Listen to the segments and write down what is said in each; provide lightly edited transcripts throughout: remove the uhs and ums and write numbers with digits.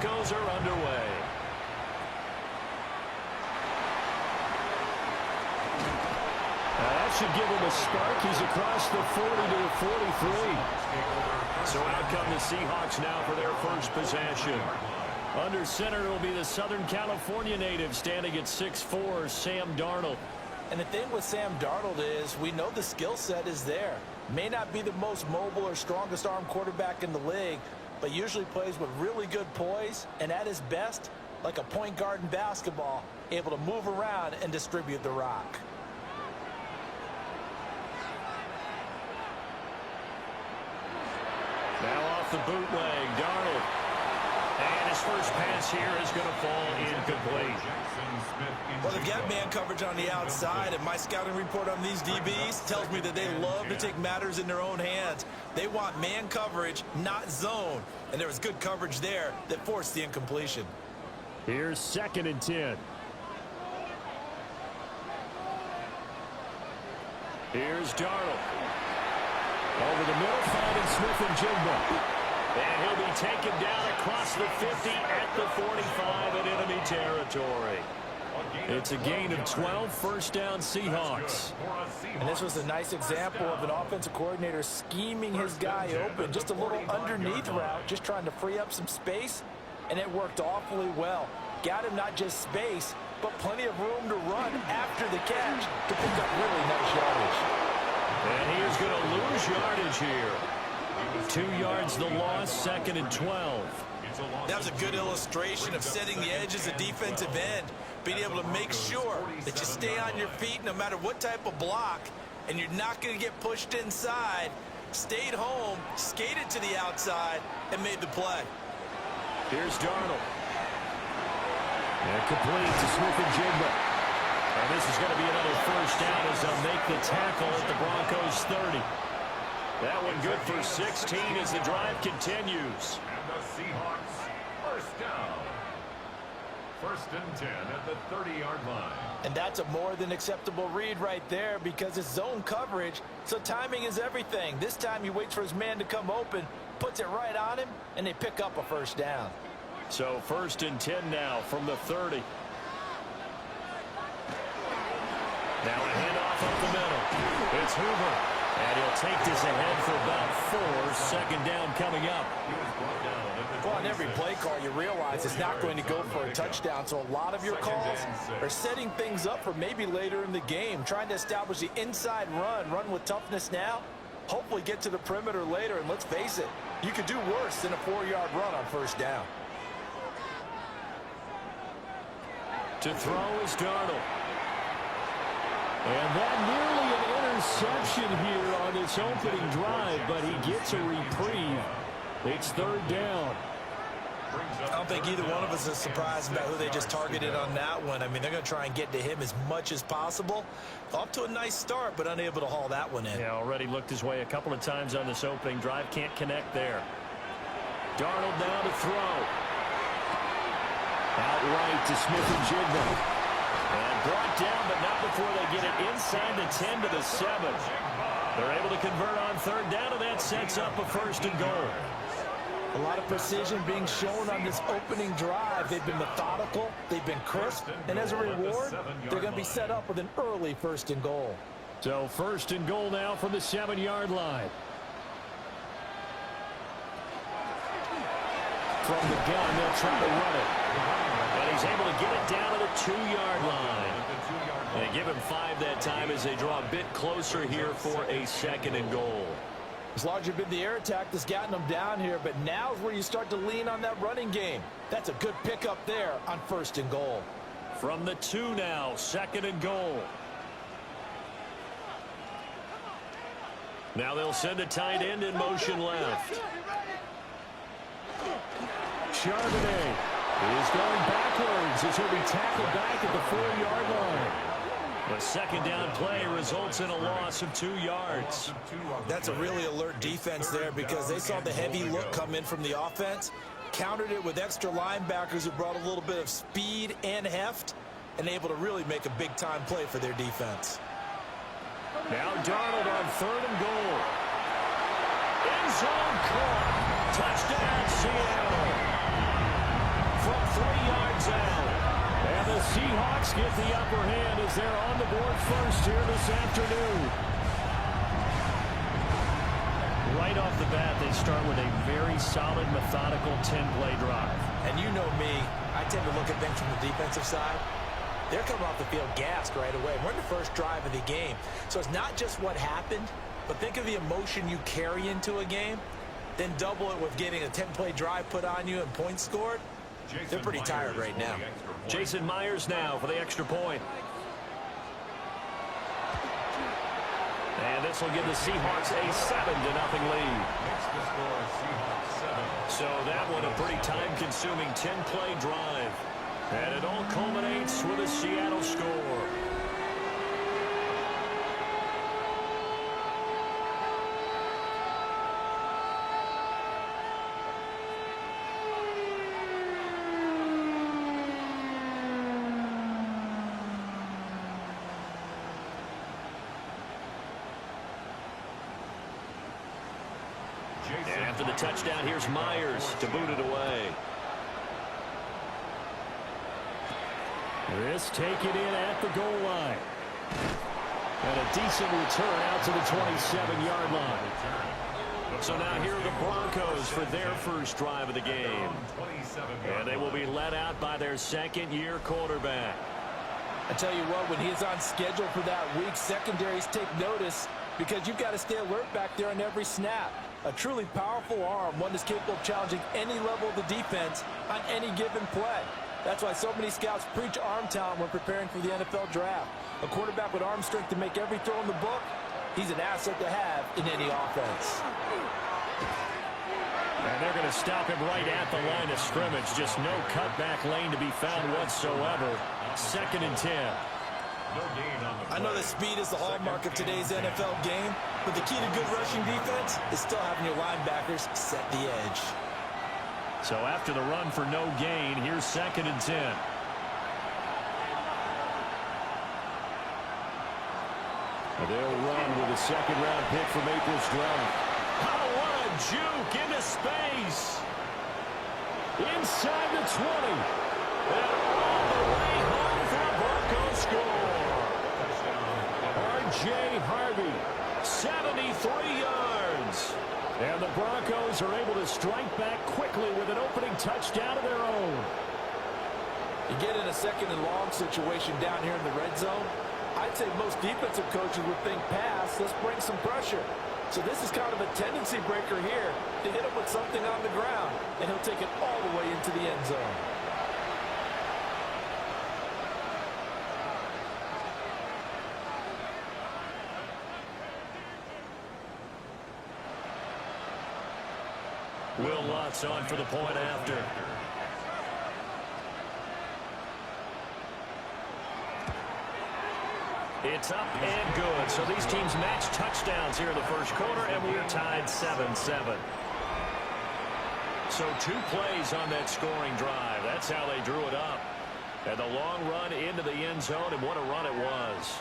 Broncos are underway. That should give him a spark. He's across the 40 to the 43. So out come the Seahawks now for their first possession. Under center will be the Southern California native standing at 6'4", Sam Darnold. And the thing with Sam Darnold is we know the skill set is there. May not be the most mobile or strongest arm quarterback in the league, but usually plays with really good poise and at his best, like a point guard in basketball, able to move around and distribute the rock. Now off the bootleg, Darnold. And his first pass here is going to fall incomplete. Well, they've got man coverage on the outside, and my scouting report on these DBs tells me that they love to take matters in their own hands. They want man coverage, not zone. And there was good coverage there that forced the incompletion. Here's 2nd and 10. Here's Darnold. Over the middle, finding Smith-Njigba. And he'll be taken down across the 50 at the 45 in enemy territory. It's a gain of 12, first down Seahawks. And this was a nice example of an offensive coordinator scheming his guy open. Just a little underneath route, just trying to free up some space, and it worked awfully well. Got him not just space, but plenty of room to run after the catch to pick up really nice yardage. And he is going to lose yardage here. 2 yards the loss, 2nd and 12. That was a good illustration of setting the edge as a defensive end, being able to make sure that you stay on your feet no matter what type of block, and you're not going to get pushed inside. Stayed home, skated to the outside, and made the play. Here's Darnold. And complete to Smith-Njigba. And this is going to be another first down as they'll make the tackle at the Broncos 30. That one good for 16 as the drive continues. And the Seahawks first down. 1st and 10 at the 30-yard line. And that's a more than acceptable read right there because it's zone coverage, so timing is everything. This time he waits for his man to come open, puts it right on him, and they pick up a first down. So 1st and 10 now from the 30. Now a handoff up the middle. It's Hoover. And he'll take this ahead for about 4. 2nd down coming up. Well, on every play call, you realize it's not going to go for a touchdown. So a lot of your calls are setting things up for maybe later in the game, trying to establish the inside run with toughness now, hopefully get to the perimeter later. And let's face it, you could do worse than a 4-yard run on first down. To throw is Darnold. And that nearly an interception here on this opening drive, but he gets a reprieve. It's 3rd down. I don't think either one of us is surprised about who they just targeted on that one. I mean, they're going to try and get to him as much as possible. Off to a nice start, but unable to haul that one in. Yeah, already looked his way a couple of times on this opening drive. Can't connect there. Darnold now to throw. Outright to Smith-Njigba. And brought down, but not before they get it inside the 10 to the 7. They're able to convert on 3rd down, and that sets up a 1st and goal. A lot of precision being shown on this opening drive. They've been methodical, they've been crisp, and as a reward, they're going to be set up with an early 1st and goal. So 1st and goal now from the 7-yard line. From the gun, they'll try to run it. And he's able to get it down to the 2-yard line. And give him 5 that time as they draw a bit closer here for a 2nd and goal. It's largely been the air attack that's gotten them down here, but now's where you start to lean on that running game. That's a good pickup there on 1st and goal. From the 2 now, 2nd and goal. Now they'll send a tight end in motion left. Charbonnet is going backwards as he'll be tackled back at the 4-yard line. The 2nd down play results in a loss of 2 yards. That's a really alert defense there because they saw the heavy look come in from the offense, countered it with extra linebackers who brought a little bit of speed and heft, and able to really make a big-time play for their defense. Now Darnold on 3rd and goal. End zone caught. Touchdown, Seattle. Seahawks get the upper hand as they're on the board first here this afternoon. Right off the bat, they start with a very solid, methodical 10-play drive. And you know me, I tend to look at things from the defensive side. They're coming off the field gassed right away. We're in the first drive of the game. So it's not just what happened, but think of the emotion you carry into a game. Then double it with getting a 10-play drive put on you and points scored. They're pretty tired right now. Jason Myers now for the extra point. And this will give the Seahawks a 7-0 lead. So that one a pretty time-consuming 10-play drive. And it all culminates with a Seattle score. And after the touchdown, here's Myers to boot it away. This taken in at the goal line. And a decent return out to the 27-yard line. So now here are the Broncos for their first drive of the game. And they will be led out by their second-year quarterback. I tell you what, when he's on schedule for that week, secondaries take notice because you've got to stay alert back there on every snap. A truly powerful arm, one that's capable of challenging any level of the defense on any given play. That's why so many scouts preach arm talent when preparing for the NFL draft. A quarterback with arm strength to make every throw in the book, he's an asset to have in any offense. And they're going to stop him right at the line of scrimmage. Just no cutback lane to be found whatsoever. 2nd and 10. I know that speed is the hallmark of today's NFL game, but the key to good rushing defense is still having your linebackers set the edge. So after the run for no gain, here's 2nd and 10. They'll run with a second-round pick from April's draft. Oh, what a juke into space. Inside the 20. And all the way home for a Broncos score. R.J. Harvey, 73 yards. And the Broncos are able to strike back quickly with an opening touchdown of their own. You get in a 2nd and long situation down here in the red zone, I'd say most defensive coaches would think pass, let's bring some pressure. So this is kind of a tendency breaker here to hit him with something on the ground, and he'll take it all the way into the end zone. Will Lutz on for the point after. It's up and good. So these teams match touchdowns here in the first quarter, and we're tied 7-7. So 2 plays on that scoring drive. That's how they drew it up. And the long run into the end zone, and what a run it was.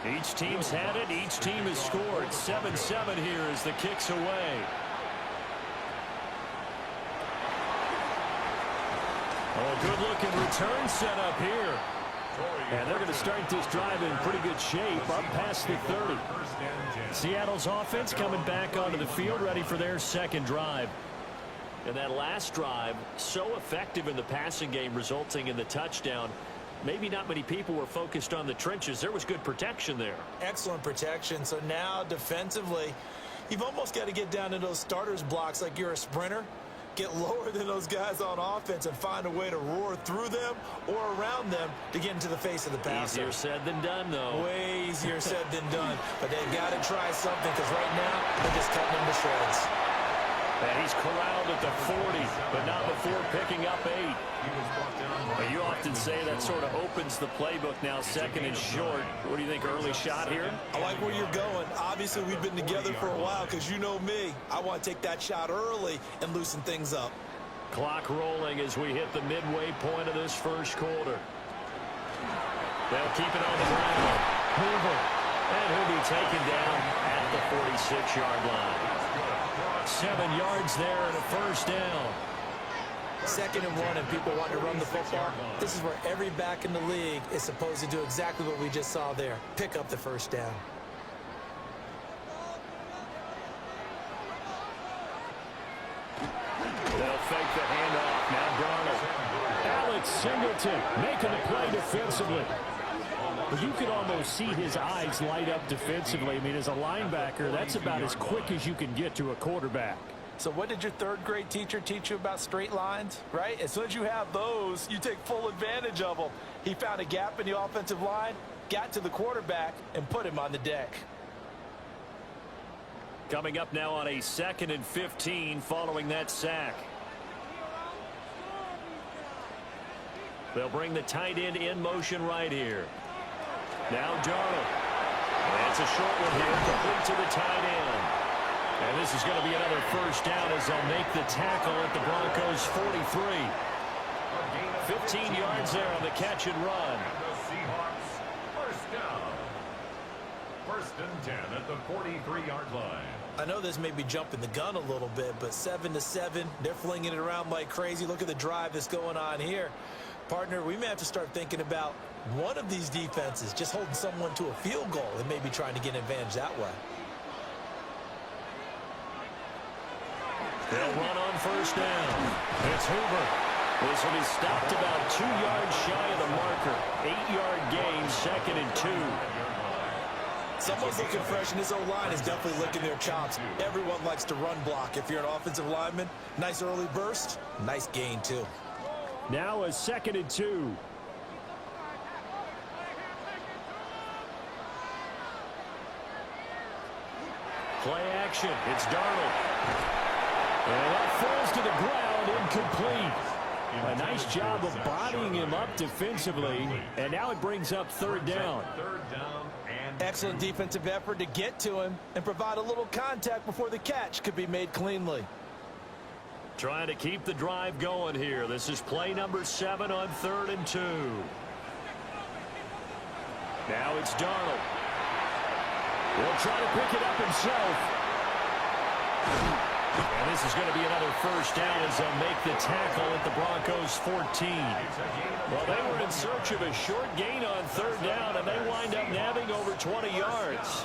Each team's had it. Each team has scored. 7-7 here as the kick's away. Oh, good-looking return set up here. And they're going to start this drive in pretty good shape, up past the 30. Seattle's offense coming back onto the field, ready for their second drive. And that last drive, so effective in the passing game, resulting in the touchdown. Maybe not many people were focused on the trenches. There was good protection there. Excellent protection. So now defensively, you've almost got to get down to those starters blocks like you're a sprinter. Get lower than those guys on offense and find a way to roar through them or around them to get into the face of the passer. Easier said than done, though. Way easier said than done. But they've got to try something because right now they're just cutting them to shreds. And he's corralled at the 40, but not before picking up 8. But you often say that sort of opens the playbook now, 2nd and short. What do you think, early shot here? I like where you're going. Obviously, we've been together for a while because you know me. I want to take that shot early and loosen things up. Clock rolling as we hit the midway point of this first quarter. They'll keep it on the ground. Hoover. And he'll be taken down at the 46-yard line. 7 yards there and a first down. 2nd and 1 and people want to run the football. This is where every back in the league is supposed to do exactly what we just saw there. Pick up the first down. They'll fake the handoff. Now Darnold. Alex Singleton making the play defensively. But you could almost see his eyes light up defensively. I mean, as a linebacker, that's about as quick as you can get to a quarterback. So what did your 3rd grade teacher teach you about straight lines, right? As soon as you have those, you take full advantage of them. He found a gap in the offensive line, got to the quarterback, and put him on the deck. Coming up now on a 2nd and 15 following that sack. They'll bring the tight end in motion right here. Now Darnold. That's a short one here, complete to the tight end. And this is going to be another first down as they'll make the tackle at the Broncos 43. 15 yards there on the catch and run. The Seahawks, first down. 1st and 10 at the 43-yard line. I know this may be jumping the gun a little bit, but 7-7, they're flinging it around like crazy. Look at the drive that's going on here. Partner, we may have to start thinking about one of these defenses just holding someone to a field goal and maybe trying to get an advantage that way. They'll run on first down. It's Hoover. This will be stopped about 2 yards shy of the marker. 8-yard gain, 2nd and 2. Someone's looking fresh, and this O-line is definitely licking their chops. Everyone likes to run block. If you're an offensive lineman, nice early burst, nice gain too. Now a 2nd and 2. Play action. It's Darnold. And that falls to the ground, incomplete. A nice job of bodying him up defensively, and now it brings up 3rd down. Excellent defensive effort to get to him and provide a little contact before the catch could be made cleanly. Trying to keep the drive going here. This is play number 7 on 3rd and 2. Now it's Darnold. He'll try to pick it up himself. And this is going to be another first down as they'll make the tackle at the Broncos 14. Well, they were in search of a short gain on 3rd down, and they wind up nabbing over 20 yards.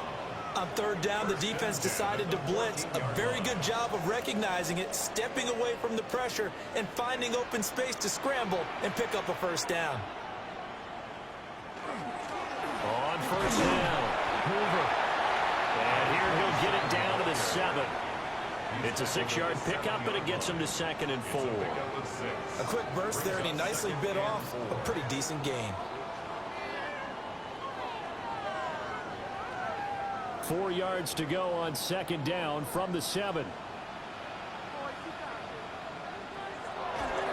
On 3rd down, the defense decided to blitz. A very good job of recognizing it, stepping away from the pressure, and finding open space to scramble and pick up a first down. On first down, Hoover. And here he'll get it down to the 7. It's a 6-yard pickup, and it gets him to 2nd and 4. A quick burst there, and he nicely bit off a pretty decent gain. 4 yards to go on 2nd down from the 7.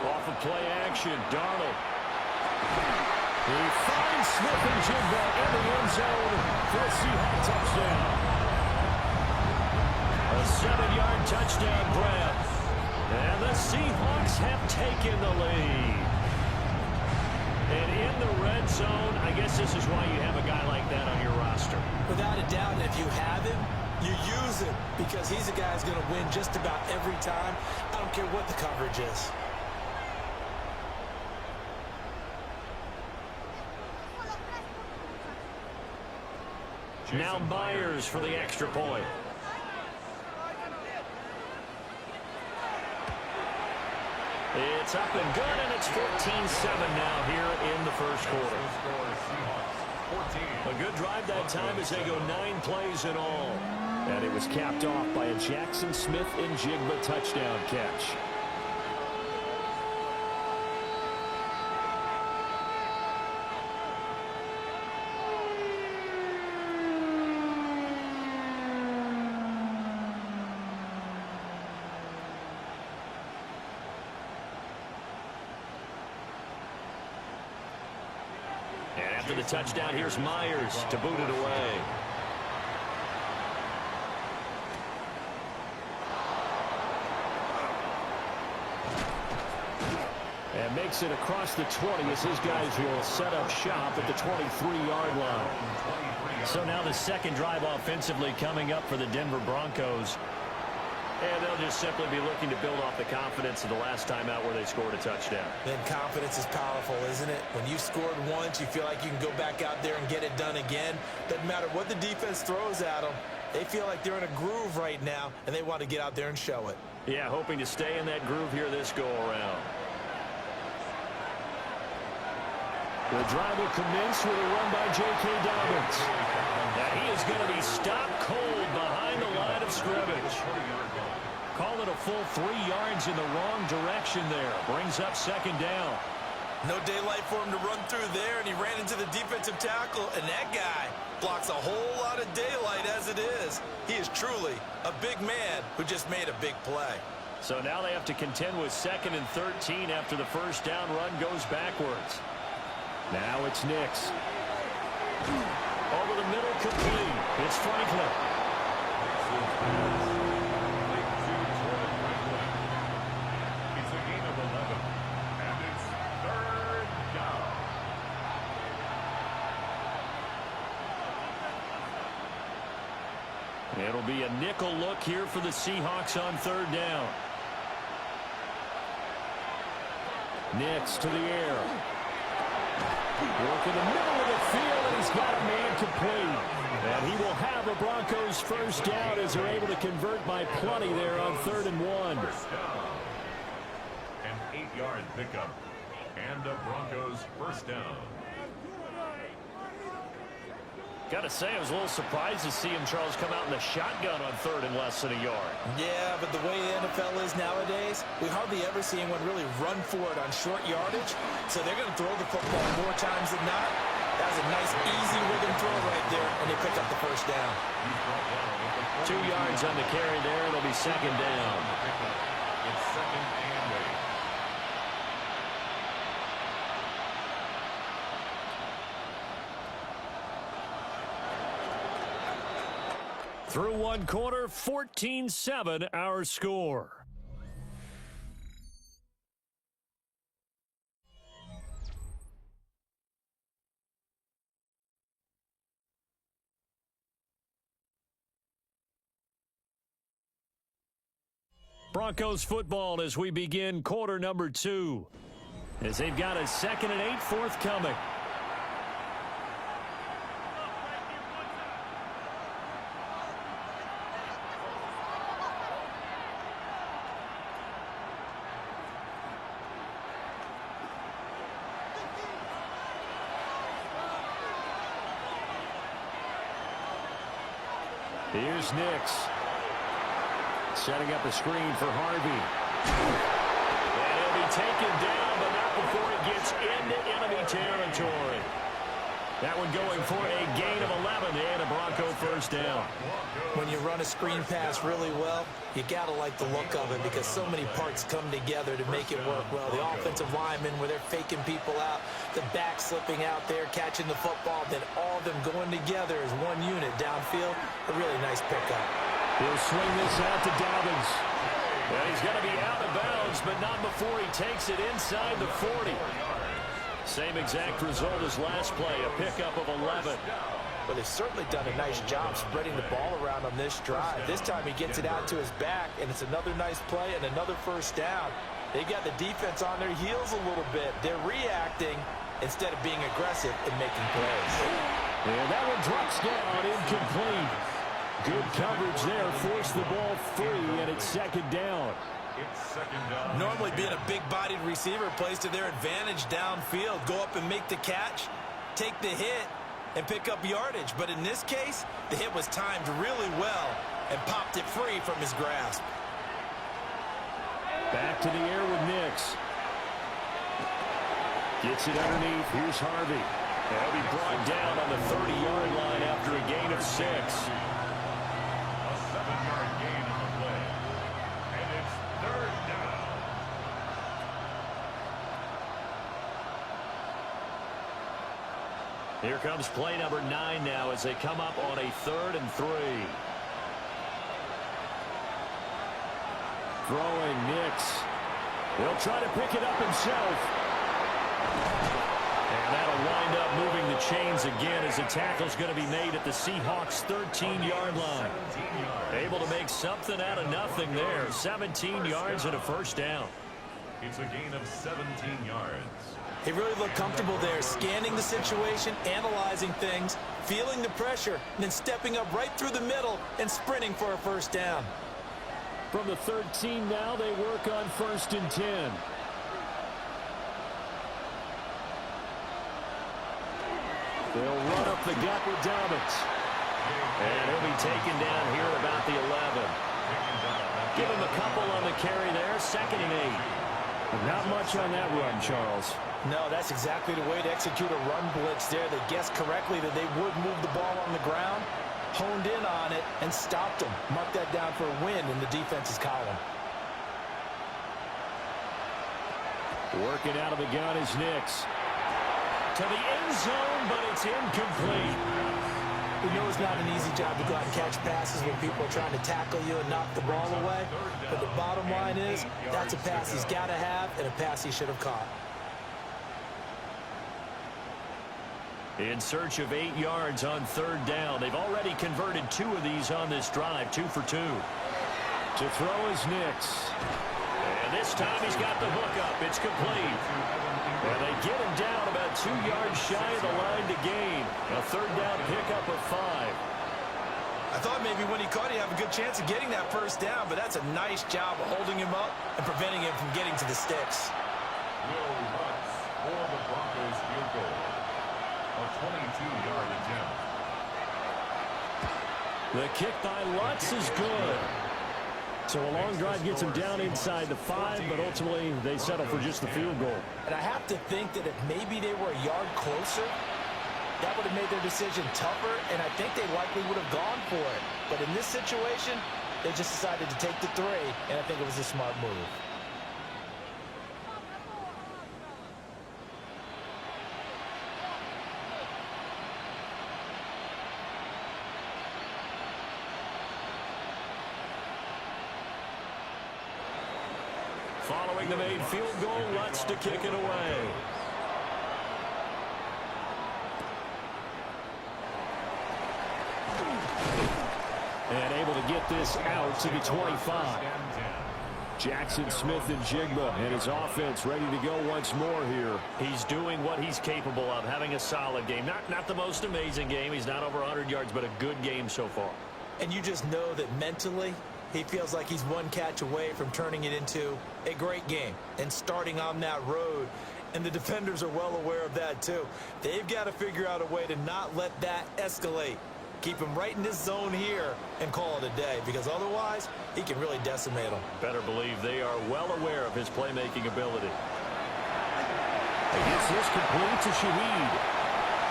Off of play action, Darnold. He finds Smith and Jigba in the end zone for a Seahawks touchdown. A 7-yard touchdown grab. And the Seahawks have taken the lead. And in the red zone, I guess this is why you have a guy like that on your roster. Without a doubt, if you have him, you use him because he's a guy who's going to win just about every time. I don't care what the coverage is. Now Myers for the extra point. It's up and good, and it's 14-7 now here in the first quarter. A good drive that time as they go 9 plays in all. And it was capped off by a Jackson Smith and Jigba touchdown catch. After the touchdown, here's Myers to boot it away. And takes it across the 20 as his guys will set up shop at the 23-yard line. So now the second drive offensively coming up for the Denver Broncos. And they'll just simply be looking to build off the confidence of the last time out where they scored a touchdown. Then confidence is powerful, isn't it? When you scored once, you feel like you can go back out there and get it done again. Doesn't matter what the defense throws at them. They feel like they're in a groove right now, and they want to get out there and show it. Yeah, hoping to stay in that groove here this go-around. The drive will commence with a run by J.K. Dobbins. Now he is going to be stopped cold behind the line of scrimmage. Call it a full 3 yards in the wrong direction there. Brings up second down. No daylight for him to run through there, and he ran into the defensive tackle, and that guy blocks a whole lot of daylight as it is. He is truly a big man who just made a big play. So now they have to contend with 2nd and 13 after the first down run goes backwards. Now it's Nix. Over the middle, complete. It's Franklin. It's a gain of 11, and it's 3rd down. It'll be a nickel look here for the Seahawks on 3rd down. Nix to the air. Work in the middle of the field, and he's got a man complete. And he will have a Broncos first down as they're able to convert by plenty there on 3rd and 1. First down. An 8-yard pickup. And the Broncos first down. Got to say, I was a little surprised to see him, Charles, come out in the shotgun on 3rd and less than a yard. Yeah, but the way the NFL is nowadays, we hardly ever see anyone really run for it on short yardage. So they're going to throw the football more times than not. That was a nice, easy rhythm throw right there, and they picked up the first down. 2 yards on the carry there. It'll be second down. It's 2nd and 8. Through 1 quarter, 14-7 our score. Broncos football as we begin quarter number 2. As they've got a 2nd and 8 forthcoming. Here's Nix. Setting up a screen for Harvey. And he'll be taken down, but not before it gets into enemy territory. That one going for a gain of 11 and a Bronco first down. When you run a screen pass really well, you got to like the look of it because so many parts come together to make it work well. The offensive linemen, where they're faking people out, the back slipping out there, catching the football, then all of them going together as one unit downfield. A really nice pickup. He'll swing this out to Dobbins. Well, he's going to be out of bounds, but not before he takes it inside the 40. Same exact result as last play, a pickup of 11. But they've certainly done a nice job spreading the ball around on this drive. This time he gets it out to his back, and it's another nice play and another first down. They got the defense on their heels a little bit. They're reacting instead of being aggressive and making plays. And that one drops down, incomplete. Good coverage there, forced the ball free, and it's second down. It's second down. Normally being a big-bodied receiver plays to their advantage downfield. Go up and make the catch, take the hit, and pick up yardage. But in this case, the hit was timed really well and popped it free from his grasp. Back to the air with Nix. Gets it underneath. Here's Harvey. He'll be brought down on the 30-yard line after a gain of 6. A 7-yard gain on the play. And it's 3rd down. Here comes play number 9 now as they come up on a 3rd and 3. Throwing Nix. He'll try to pick it up himself. end up moving the chains again as the tackle's going to be made at the Seahawks' 13-yard line. Able to make something out of nothing there. 17 yards and a first down. It's a gain of 17 yards. He really looked comfortable there, scanning the situation, analyzing things, feeling the pressure, and then stepping up right through the middle and sprinting for a first down. From the 13 now, they work on 1st and 10. They'll run up the gut with Dobbins. And he'll be taken down here about the 11. Give him a couple on the carry there, 2nd and 8. Not much on that run, Charles. No, that's exactly the way to execute a run blitz there. They guessed correctly that they would move the ball on the ground, honed in on it, and stopped them. Mark that down for a win in the defense's column. Working out of the gun is Nix. To the end zone, but it's incomplete. We know it's not an easy job to go out and catch passes when people are trying to tackle you and knock the ball away. But the bottom line is, that's a pass he's got to have and a pass he should have caught. In search of 8 yards on 3rd down. They've already converted 2 of these on this drive, 2 for 2. To throw is Nix. And this time he's got the hook up. It's complete. And they get him down about 2 yards shy of the line to gain. A 3rd down pickup of 5. I thought maybe when he caught it, he'd have a good chance of getting that first down, but that's a nice job of holding him up and preventing him from getting to the sticks. Will Lutz for the Broncos field goal. A 22-yard attempt. The kick by Lutz is good. So a long drive gets him down inside the 5, but ultimately they settle for just the field goal. And I have to think that if maybe they were a yard closer, that would have made their decision tougher, and I think they likely would have gone for it. But in this situation, they just decided to take the 3, and I think it was a smart move. Following the made field goal, Lutz to kick it away. And able to get this out to the 25. Jackson Smith and Jigba and his offense ready to go once more here. He's doing what he's capable of, having a solid game. Not the most amazing game. He's not over 100 yards, but a good game so far. And you just know that mentally, he feels like he's one catch away from turning it into a great game and starting on that road. And the defenders are well aware of that too. They've got to figure out a way to not let that escalate. Keep him right in this zone here and call it a day, because otherwise he can really decimate them. Better believe they are well aware of his playmaking ability. He gets this complete to Shaheed.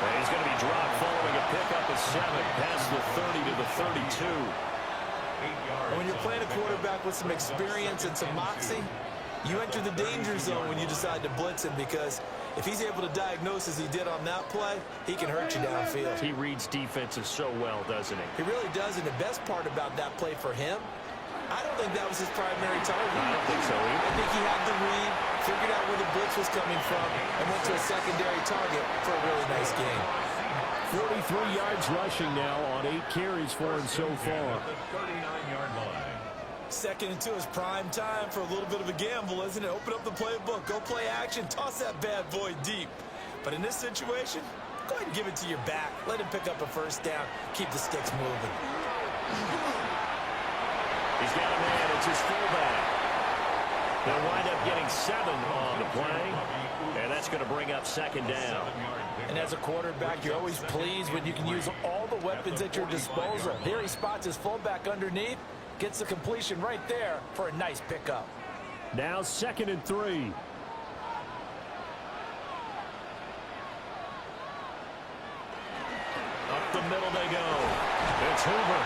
And he's going to be dropped following a pickup of 7 past the 30 to the 32. When you're playing a quarterback with some experience and some moxie, you enter the danger zone when you decide to blitz him, because if he's able to diagnose as he did on that play, he can hurt you downfield. He reads defenses so well, doesn't he? He really does, and the best part about that play for him, I don't think that was his primary target. I don't think so either. I think he had the read, figured out where the blitz was coming from, and went to a secondary target for a really nice game. 43 yards rushing now on 8 carries for him so far. 39-yard line. 2nd and 2 is prime time for a little bit of a gamble, isn't it? Open up the playbook, go play action, toss that bad boy deep. But in this situation, go ahead and give it to your back. Let him pick up a first down. Keep the sticks moving. He's got a man. It's his fullback. They'll wind up getting 7 on the play, and that's going to bring up 2nd down. And as a quarterback, you're always pleased when you can use all the weapons at your disposal. Here he spots his fullback underneath, gets the completion right there for a nice pickup. Now 2nd and 3. Up the middle they go. It's Hoover.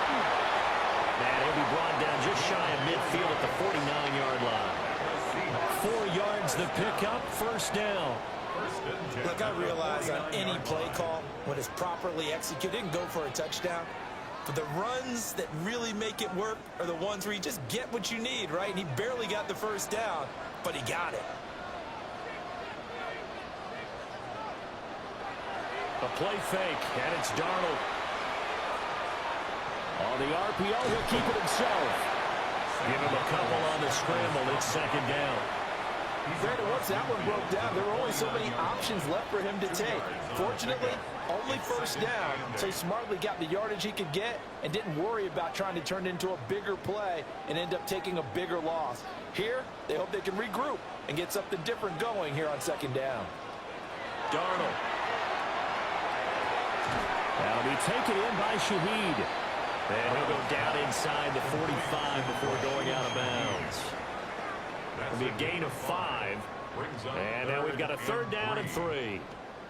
And he'll be brought down just shy of midfield at the 49-yard line. 4 yards the pickup, first down. Look, I realize on any play call, when it's properly executed, and go for a touchdown. But the runs that really make it work are the ones where you just get what you need, right? And he barely got the first down, but he got it. A play fake, and it's Darnold. On the RPO, he'll keep it himself. Give him a couple on the scramble. It's second down. Granted, once that one broke down, there were only so many options left for him to take. Fortunately, only first down, so he smartly got the yardage he could get and didn't worry about trying to turn it into a bigger play and end up taking a bigger loss. Here, they hope they can regroup and get something different going here on second down. Darnold. That'll be taken in by Shaheed. And he'll go down inside the 45 before going out of bounds. It'll be a gain of 5. And now we've got a third down and 3.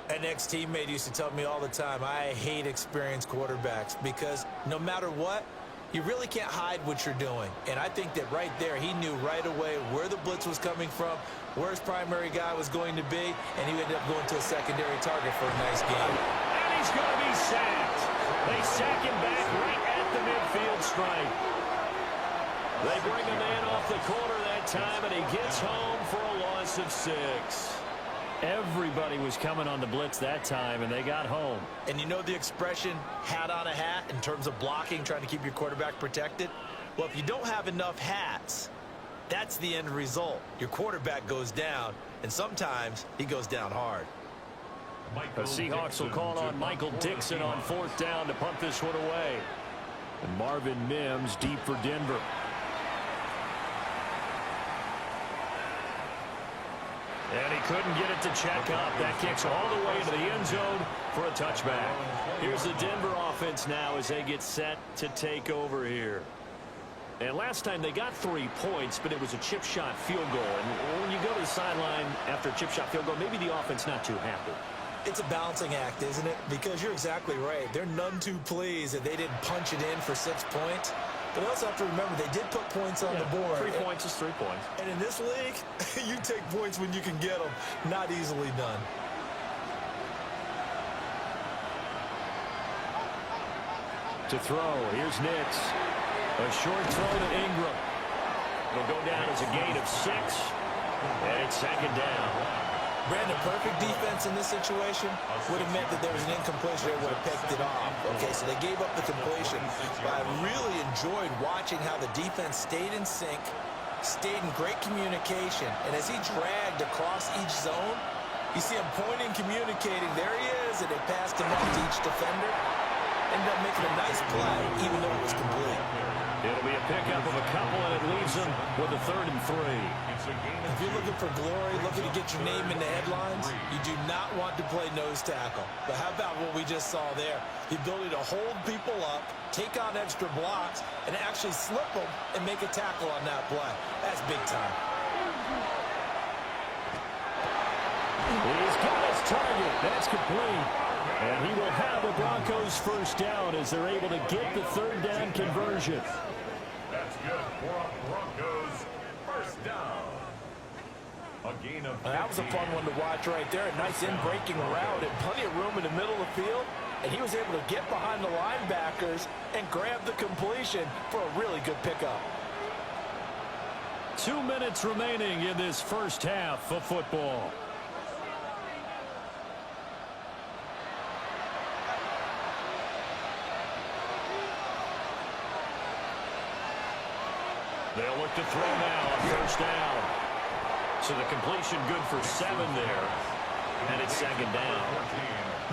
An ex-teammate used to tell me all the time, I hate experienced quarterbacks because no matter what, you really can't hide what you're doing. And I think that right there, he knew right away where the blitz was coming from, where his primary guy was going to be, and he ended up going to a secondary target for a nice game. And he's going to be sacked. They sack him back right at the midfield stripe. They bring him in off the corner that time, and he gets home for a loss of 6. Everybody was coming on the blitz that time, and they got home. And you know the expression, hat on a hat, in terms of blocking, trying to keep your quarterback protected? Well, if you don't have enough hats, that's the end result. Your quarterback goes down, and sometimes he goes down hard. The Seahawks will call on Michael Dixon on fourth down to punt this one away. And Marvin Mims deep for Denver. And he couldn't get it to check up. That kicks all the way into the end zone for a touchback. Here's the Denver offense now as they get set to take over here. And last time they got 3 points, but it was a chip shot field goal. And when you go to the sideline after a chip shot field goal, maybe the offense not too happy. It's a balancing act, isn't it? Because you're exactly right. They're none too pleased that they didn't punch it in for 6 points. But they also have to remember they did put points on the board. 3 points is 3 points. And in this league, you take points when you can get them. Not easily done. To throw, here's Nix. A short throw to Ingram. It'll go down as a gain of 6. And it's second down. Brandon, perfect defense in this situation would have meant that there was an incompletion. They would have picked it off. Okay, so they gave up the completion. But I really enjoyed watching how the defense stayed in sync, stayed in great communication. And as he dragged across each zone, you see him pointing, communicating. There he is, and they passed him off to each defender. Ended up making a nice play, even though it was complete. It'll be a pickup of a couple, and it leaves them with a 3rd and 3. If you're looking for glory, looking to get your name in the headlines, you do not want to play nose tackle. But how about what we just saw there? The ability to hold people up, take on extra blocks, and actually slip them and make a tackle on that play. That's big time. He's got his target. That's complete. And he will have a Broncos first down as they're able to get the 3rd down conversion. That's good for a Broncos first down. A gain of 15. That was a fun one to watch right there. A nice in-breaking route and plenty of room in the middle of the field. And he was able to get behind the linebackers and grab the completion for a really good pickup. 2 minutes remaining in this first half of football. They'll look to throw now on first down. So the completion good for 7 there. And it's second down.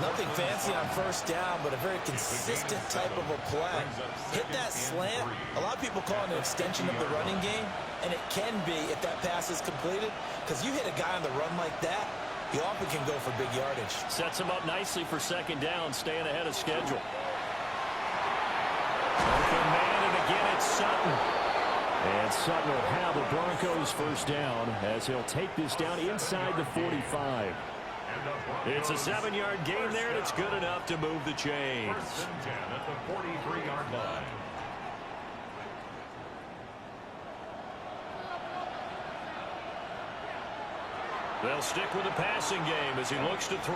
Nothing fancy on first down, but a very consistent type of a play. Hit that slant. A lot of people call it an extension of the running game, and it can be if that pass is completed, because you hit a guy on the run like that, you often can go for big yardage. Sets him up nicely for second down, staying ahead of schedule. Open man, and again it's Sutton. And Sutton will have a Broncos first down as he'll take this down inside the 45. It's a 7-yard gain there, and it's good enough to move the chains. 1st and 10 at the 43-yard line. They'll stick with the passing game as he looks to throw.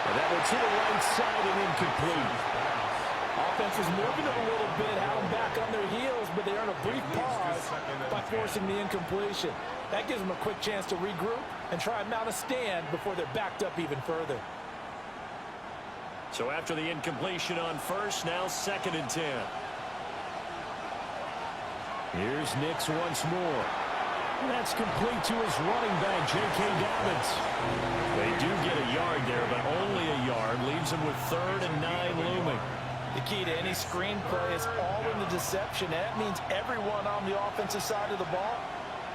And that one to the right side and incomplete. offense was moving it a little bit, had them back on their heels, but they earned a brief pause by forcing the incompletion. That gives them a quick chance to regroup and try and mount a stand before they're backed up even further. So after the incompletion on first, now 2nd and 10. Here's Nix once more. That's complete to his running back, J.K. Dobbins. They do get a yard there, but only a yard. Leaves them with 3rd and 9 looming. The key to any screenplay is all in the deception. That means everyone on the offensive side of the ball.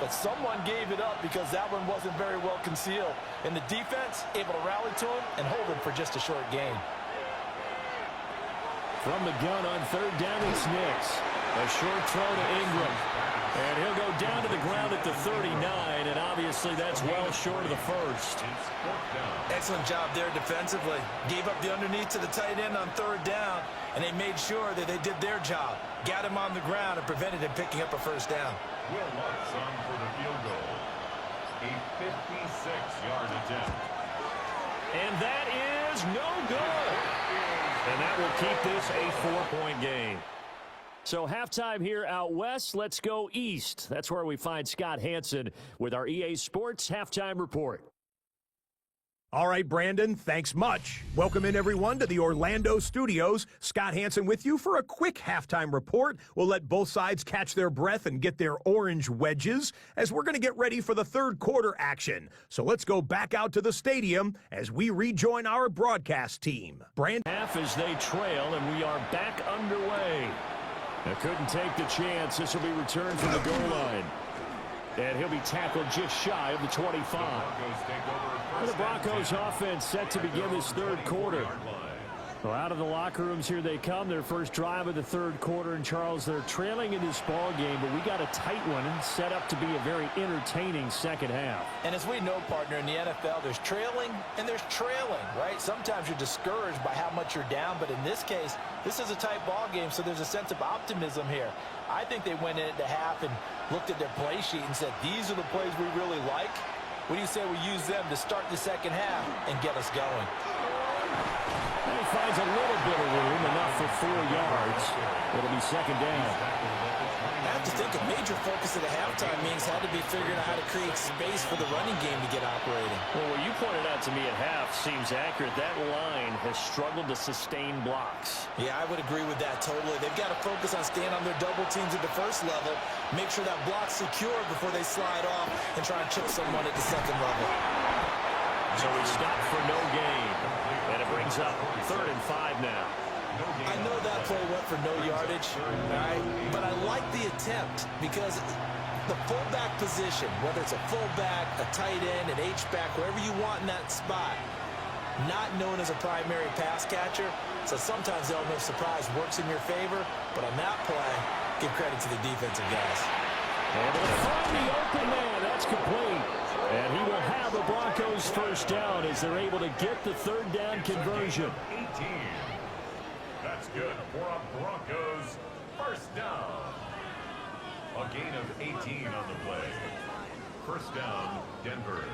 But someone gave it up because that one wasn't very well concealed. And the defense able to rally to him and hold him for just a short gain. From the gun on 3rd down, it's Nix. A short throw to Ingram. And he'll go down to the ground at the 39, and obviously that's well short of the first. Excellent job there defensively. Gave up the underneath to the tight end on 3rd down, and they made sure that they did their job. Got him on the ground and prevented him picking up a first down. Will Lutz on for the field goal. A 56-yard attempt. And that is no good. And that will keep this a 4-point game. So halftime here out west. Let's go east. That's where we find Scott Hansen with our EA Sports Halftime Report. All right, Brandon, thanks much. Welcome in, everyone, to the Orlando studios. Scott Hansen with you for a quick halftime report. We'll let both sides catch their breath and get their orange wedges as we're going to get ready for the 3rd quarter action. So let's go back out to the stadium as we rejoin our broadcast team. Brandon. Half as they trail, and we are back underway. They couldn't take the chance. This will be returned from the goal line. And he'll be tackled just shy of the 25. The Broncos offense set to begin this 3rd quarter. Well, out of the locker rooms here they come. Their first drive of the 3rd quarter. And, Charles, they're trailing in this ball game, but we got a tight one and set up to be a very entertaining second half. And as we know, partner, in the NFL, there's trailing and there's trailing, right? Sometimes you're discouraged by how much you're down, but in this case, this is a tight ball game, so there's a sense of optimism here. I think they went in at the half and looked at their play sheet and said, these are the plays we really like. What do you say we use them to start the second half and get us going? And he finds a little bit of room, enough for 4 yards. It'll be 2nd down. I have to think a major focus at the halftime means had to be figuring out how to create space for the running game to get operating. Well, what you pointed out to me at half seems accurate. That line has struggled to sustain blocks. Yeah, I would agree with that totally. They've got to focus on staying on their double teams at the first level, make sure that block's secure before they slide off and try and chip someone at the 2nd level. So we stop for no gain. And it brings up 3rd and 5 now. I know that play went for no yardage, right? But I like the attempt because the fullback position, whether it's a fullback, a tight end, an H-back, wherever you want in that spot, not known as a primary pass catcher. So sometimes the element of surprise works in your favor. But on that play, give credit to the defensive guys. And they'll find the open man. That's complete. And he will have the Broncos first down as they're able to get the 3rd down conversion. 18. That's good for a Broncos first down. A gain of 18 on the play. First down, Denver.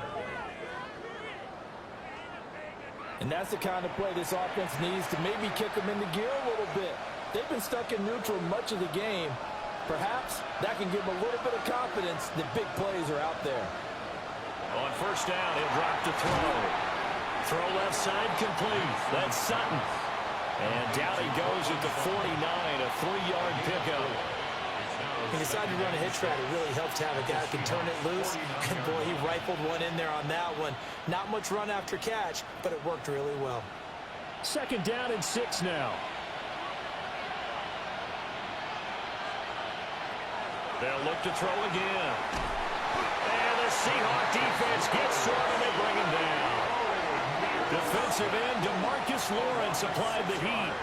And that's the kind of play this offense needs to maybe kick them into gear a little bit. They've been stuck in neutral much of the game. Perhaps that can give them a little bit of confidence that big plays are out there. On first down, he'll drop the throw. Throw left side complete. That's Sutton. And down he goes at the 49, a 3-yard pickup. He decided to run a hitch route. It really helps to have a guy who can turn it loose. And boy, he rifled one in there on that one. Not much run after catch, but it worked really well. 2nd down and 6 now. They'll look to throw again. And the Seahawks defense gets to him and they bring him down. Defensive end DeMarcus Lawrence applied the heat.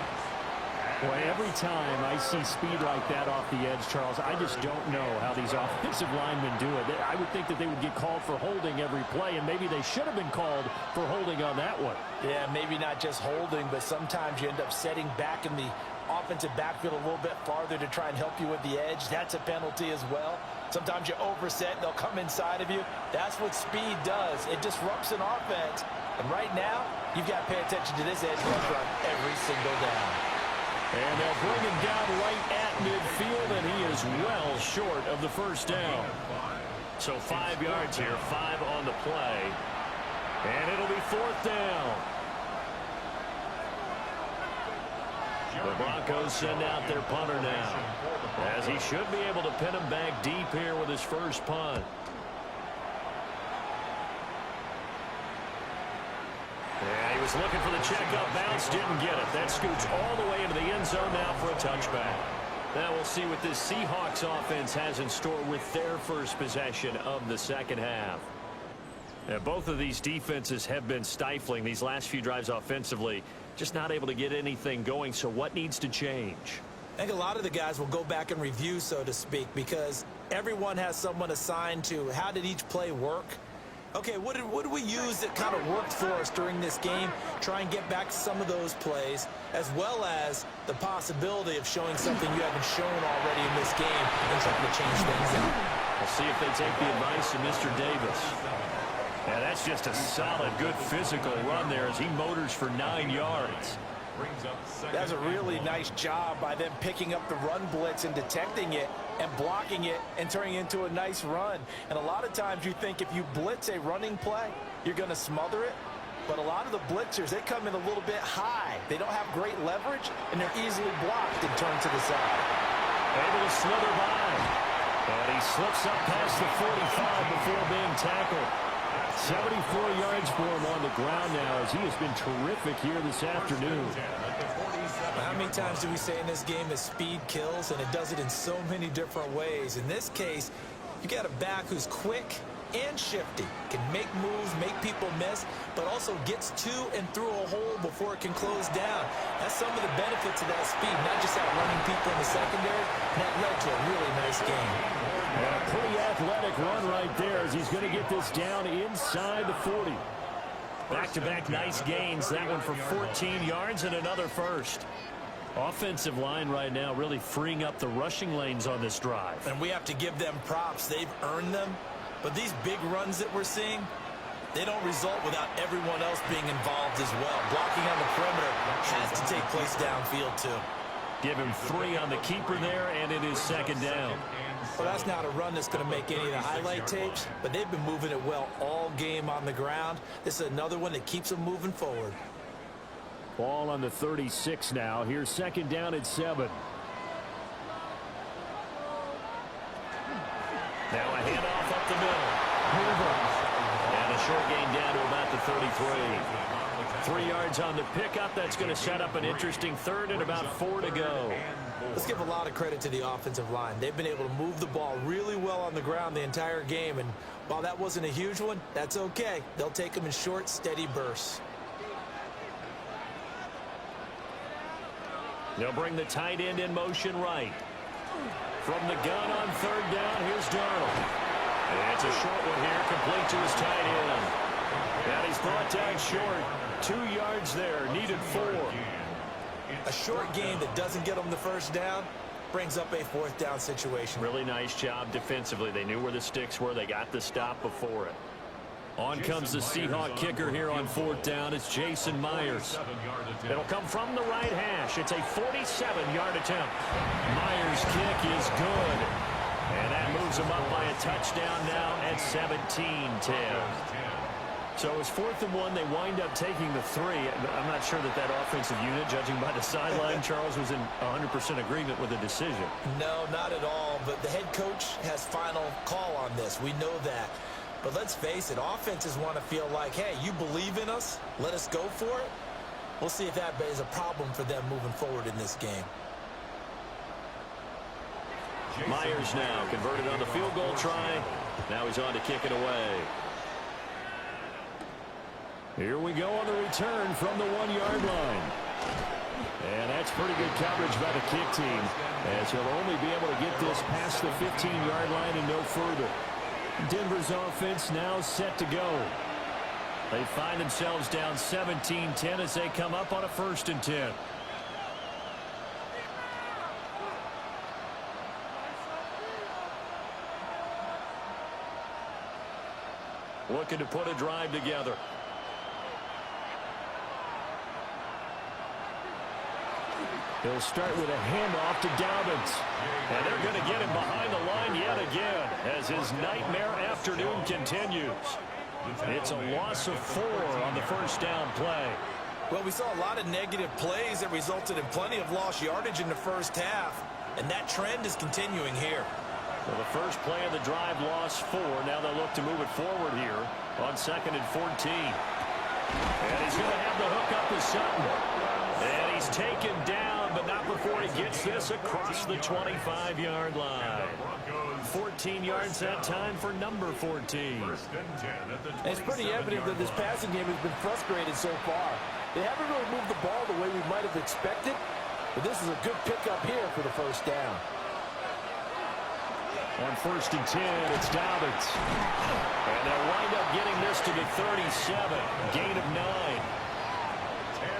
Boy, every time I see speed like that off the edge, Charles, I just don't know how these offensive linemen do it. I would think that they would get called for holding every play, and maybe they should have been called for holding on that one. Yeah, maybe not just holding, but sometimes you end up setting back in the offensive backfield a little bit farther to try and help you with the edge. That's a penalty as well. Sometimes you overset, they'll come inside of you. That's what speed does. It disrupts an offense. And right now, you've got to pay attention to this edge rusher on every single down. And they'll bring him down right at midfield, and he is well short of the first down. So 5 yards here, 5 on the play. And it'll be fourth down. The Broncos send out their punter now, as he should be able to pin him back deep here with his first punt. Yeah, he was looking for the checkup bounce, didn't get it. That scoots all the way into the end zone now for a touchback. Now we'll see what this Seahawks offense has in store with their first possession of the second half. Now, both of these defenses have been stifling these last few drives offensively, just not able to get anything going. So what needs to change? I think a lot of the guys will go back and review, so to speak, because everyone has someone assigned to how did each play work. Okay, what did we use that kind of worked for us during this game? Try and get back to some of those plays, as well as the possibility of showing something you haven't shown already in this game and trying to change things up. We'll see if they take the advice of Mr. Davis. Yeah, that's just a solid, good physical run there as he motors for 9 yards. That's a really nice job by them picking up the run blitz and detecting it and blocking it and turning it into a nice run. And a lot of times you think if you blitz a running play, you're going to smother it. But a lot of the blitzers, they come in a little bit high. They don't have great leverage, and they're easily blocked and turned to the side. Able to slither by. And he slips up past the 45 before being tackled. 74 yards for him on the ground now as he has been terrific here this afternoon. How many times do we say in this game that speed kills, and it does it in so many different ways? In this case, you got a back who's quick and shifty, can make moves, make people miss, but also gets to and through a hole before it can close down. That's some of the benefits of that speed, not just outrunning people in the secondary. That led to a really nice game. And a pretty athletic run right there as he's going to get this down inside the 40. Back-to-back nice gains. That one for 14 yards and another first. Offensive line right now really freeing up the rushing lanes on this drive. And we have to give them props. They've earned them. But these big runs that we're seeing, they don't result without everyone else being involved as well. Blocking on the perimeter has to take place downfield too. Give him 3 on the keeper there, and it is second down. Well, that's not a run that's going to make any of the highlight tapes, but they've been moving it well all game on the ground. This is another one that keeps them moving forward. Ball on the 36 now. Here's second down at 7. Now a handoff up the middle. And a short gain down to about the 33. 3 yards on the pickup. That's going to set up an interesting third and about 4 to go. Let's give a lot of credit to the offensive line. They've been able to move the ball really well on the ground the entire game. And while that wasn't a huge one, that's okay. They'll take them in short, steady bursts. They'll bring the tight end in motion right. From the gun on third down, here's Darnold. And it's a short one here, complete to his tight end. And he's brought down short. 2 yards there, needed 4. A short game that doesn't get them the first down brings up a fourth down situation. Really nice job defensively. They knew where the sticks were. They got the stop before it. On comes the Seahawk kicker here on fourth down. It's Jason Myers. It'll come from the right hash. It's a 47-yard attempt. Myers' kick is good. And that moves him up by a touchdown now at 17-10. So it's 4th and 1. They wind up taking the 3. I'm not sure that offensive unit, judging by the sideline, Charles, was in 100% agreement with the decision. No, not at all. But the head coach has final call on this. We know that. But let's face it, offenses want to feel like, hey, you believe in us, let us go for it. We'll see if that is a problem for them moving forward in this game. Myers now converted on the field goal try. Now he's on to kick it away. Here we go on the return from the 1-yard line. And that's pretty good coverage by the kick team, as he'll only be able to get this past the 15-yard line and no further. Denver's offense now set to go. They find themselves down 17-10 as they come up on a 1st and 10. Looking to put a drive together. He'll start with a handoff to Dobbins. And they're going to get him behind the line yet again as his nightmare afternoon continues. It's a loss of 4 on the first down play. Well, we saw a lot of negative plays that resulted in plenty of lost yardage in the first half, and that trend is continuing here. Well, the first play of the drive lost 4. Now they'll look to move it forward here on 2nd and 14. And he's going to have the hook up to Sutton. And he's taken down, but not before he gets this across the 25-yard line. 14 yards that time for number 14. It's pretty evident that this passing game has been frustrated so far. They haven't really moved the ball the way we might have expected, but this is a good pickup here for the first down. On 1st and 10, it's Dobbins. And they'll wind up getting this to the 37. Gain of 9.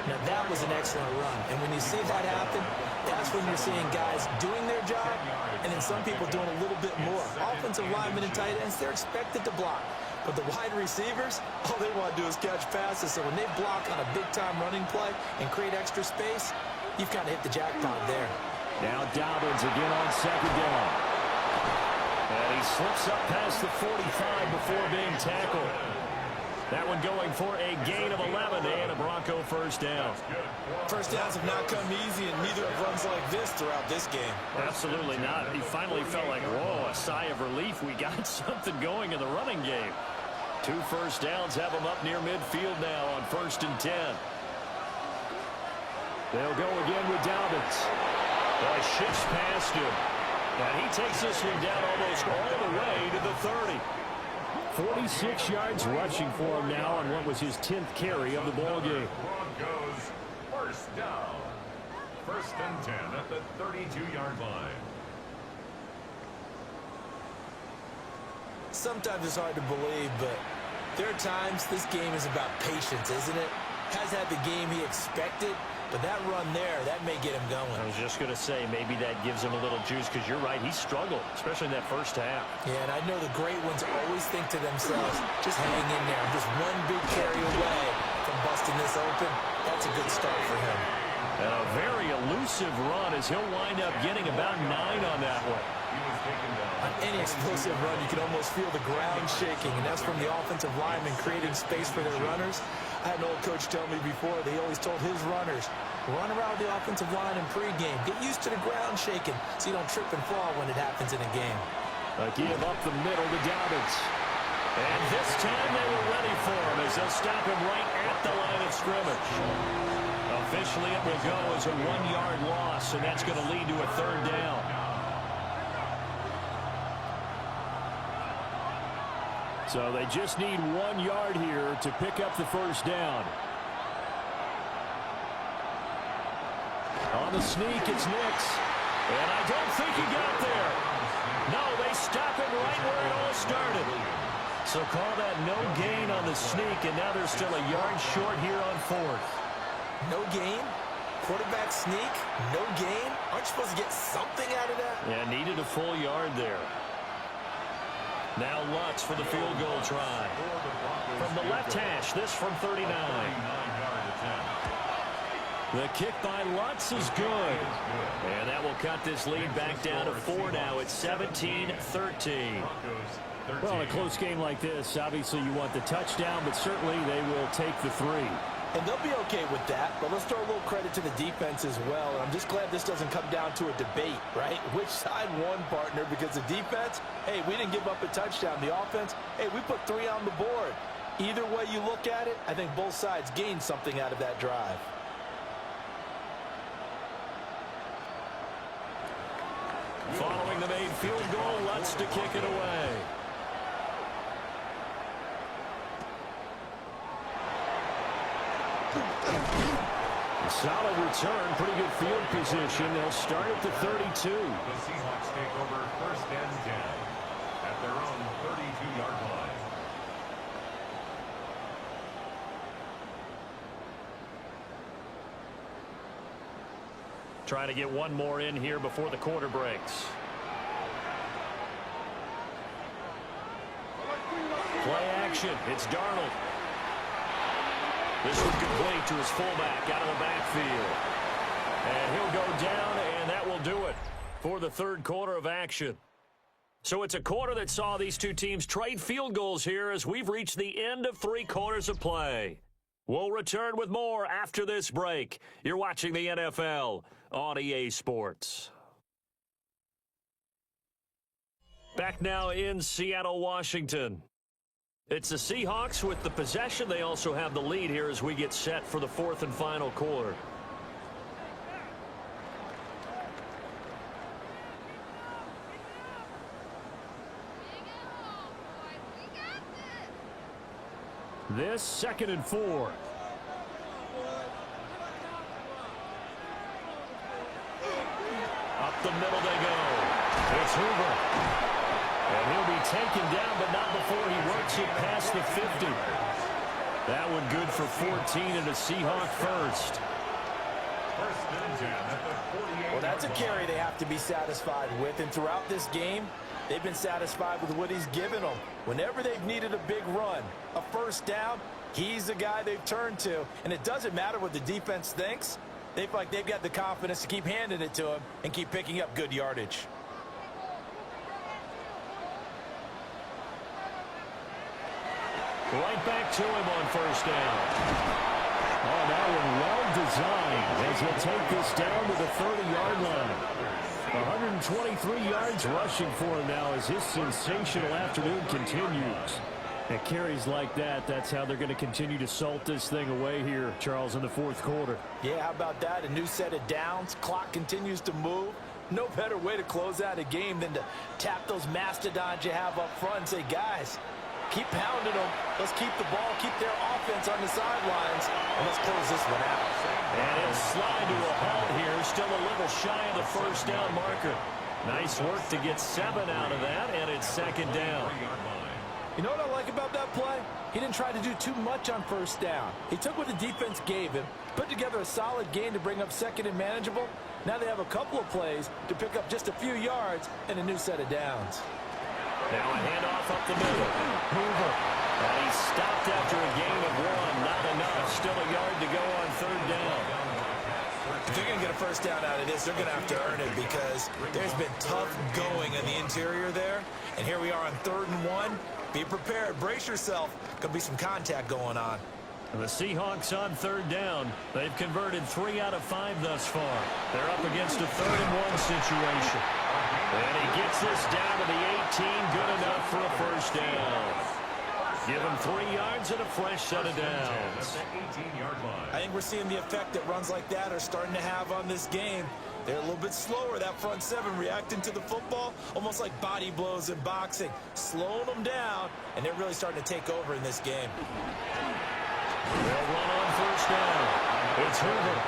Now, that was an excellent run. And when you see that happen, that's when you're seeing guys doing their job and then some people doing a little bit more. Offensive linemen and tight ends, they're expected to block. But the wide receivers, all they want to do is catch passes. So when they block on a big-time running play and create extra space, you've kind of hit the jackpot there. Now Dobbins again on 2nd down. And he slips up past the 45 before being tackled. That one going for a gain of 11 and a Bronco first down. First downs have not come easy, and neither have runs like this throughout this game. Absolutely not. He finally felt like, whoa, a sigh of relief. We got something going in the running game. 2 first downs have him up near midfield now on 1st and 10. They'll go again with Dobbins. Boy, shifts past him. And he takes this one down almost all the way to the 30. 46 yards rushing for him now on what was his 10th carry of the ball game. Broncos first down. 1st and 10 at the 32-yard line. Sometimes it's hard to believe, but there are times this game is about patience, isn't it? Has had the game he expected, but that run there, that may get him going. I was just going to say, maybe that gives him a little juice, because you're right, he struggled, especially in that first half. Yeah, and I know the great ones always think to themselves, just hang in there. Just one big carry away from busting this open. That's a good start for him. And a very elusive run as he'll wind up getting about 9 on that one. On any explosive run, you can almost feel the ground shaking, and that's from the offensive linemen creating space for their runners. I had an old coach tell me before, they always told his runners, run around the offensive line in pregame. Get used to the ground shaking so you don't trip and fall when it happens in a game. A give up the middle to Dobbins. And this time they were ready for him as they'll stop him right at the line of scrimmage. Officially it will go as a 1-yard loss, and that's going to lead to a 3rd down. So they just need 1 yard here to pick up the first down. On the sneak, it's Nix. And I don't think he got there. No, they stop him right where it all started. So call that no gain on the sneak, and now they're still a yard short here on 4th. No gain? Quarterback sneak? No gain? Aren't you supposed to get something out of that? Yeah, needed a full yard there. Now Lutz for the field goal try. From the left hash, this from 39. The kick by Lutz is good. And that will cut this lead back down to 4 now. It's 17-13. Well, in a close game like this, obviously you want the touchdown, but certainly they will take the 3. And they'll be okay with that, but let's throw a little credit to the defense as well. And I'm just glad this doesn't come down to a debate, right? Which side won, partner? Because the defense, hey, we didn't give up a touchdown. The offense, hey, we put 3 on the board. Either way you look at it, I think both sides gained something out of that drive. Following the made field goal, Lutz to kick it away. Solid return, pretty good field position. They'll start at the 32. The Seahawks take over 1st and 10 at their own 32-yard line. Trying to get one more in here before the quarter breaks. Play action. It's Darnold. This one complete to his fullback out of the backfield. And he'll go down, and that will do it for the third quarter of action. So it's a quarter that saw these two teams trade field goals here as we've reached the end of 3 quarters of play. We'll return with more after this break. You're watching the NFL on EA Sports. Back now in Seattle, Washington. It's the Seahawks with the possession. They also have the lead here as we get set for the fourth and final quarter. This 2nd and 4. Up the middle they go. It's Hoover. And he'll be taken down, but not before he works it past the 50. That one good for 14 and a Seahawk first. Well, that's a carry they have to be satisfied with. And throughout this game, they've been satisfied with what he's given them. Whenever they've needed a big run, a first down, he's the guy they've turned to. And it doesn't matter what the defense thinks. They feel like they've got the confidence to keep handing it to him and keep picking up good yardage. Right back to him on first down. Oh, that one well designed as he'll take this down to the 30-yard line. 123 yards rushing for him now as his sensational afternoon continues. And carries like that, that's how they're going to continue to salt this thing away here, Charles, in the fourth quarter. Yeah, how about that? A new set of downs. Clock continues to move. No better way to close out a game than to tap those mastodons you have up front and say, guys, keep pounding them. Let's keep the ball, keep their offense on the sidelines, and let's close this one out. And he'll slide to a halt here, still a little shy of the first down marker. Nice work to get 7 out of that, and it's 2nd down. You know what I like about that play? He didn't try to do too much on first down. He took what the defense gave him, put together a solid game to bring up 2nd and manageable. Now they have a couple of plays to pick up just a few yards and a new set of downs. Now a handoff up the middle. Hoover. And he stopped after a gain of 1. Not enough. Still a yard to go on 3rd down. If they're going to get a first down out of this, they're going to have to earn it because there's been tough going in the interior there. And here we are on 3rd and 1. Be prepared. Brace yourself. Could be some contact going on. The Seahawks on 3rd down. They've converted 3 out of 5 thus far. They're up against a 3rd and 1 situation. And he gets this down to the 18. Good enough for a first down. Give him 3 yards and a fresh set of downs. I think we're seeing the effect that runs like that are starting to have on this game. They're a little bit slower, that front 7, reacting to the football, almost like body blows in boxing, slowing them down, and they're really starting to take over in this game. They'll run on first down. It's Hoover.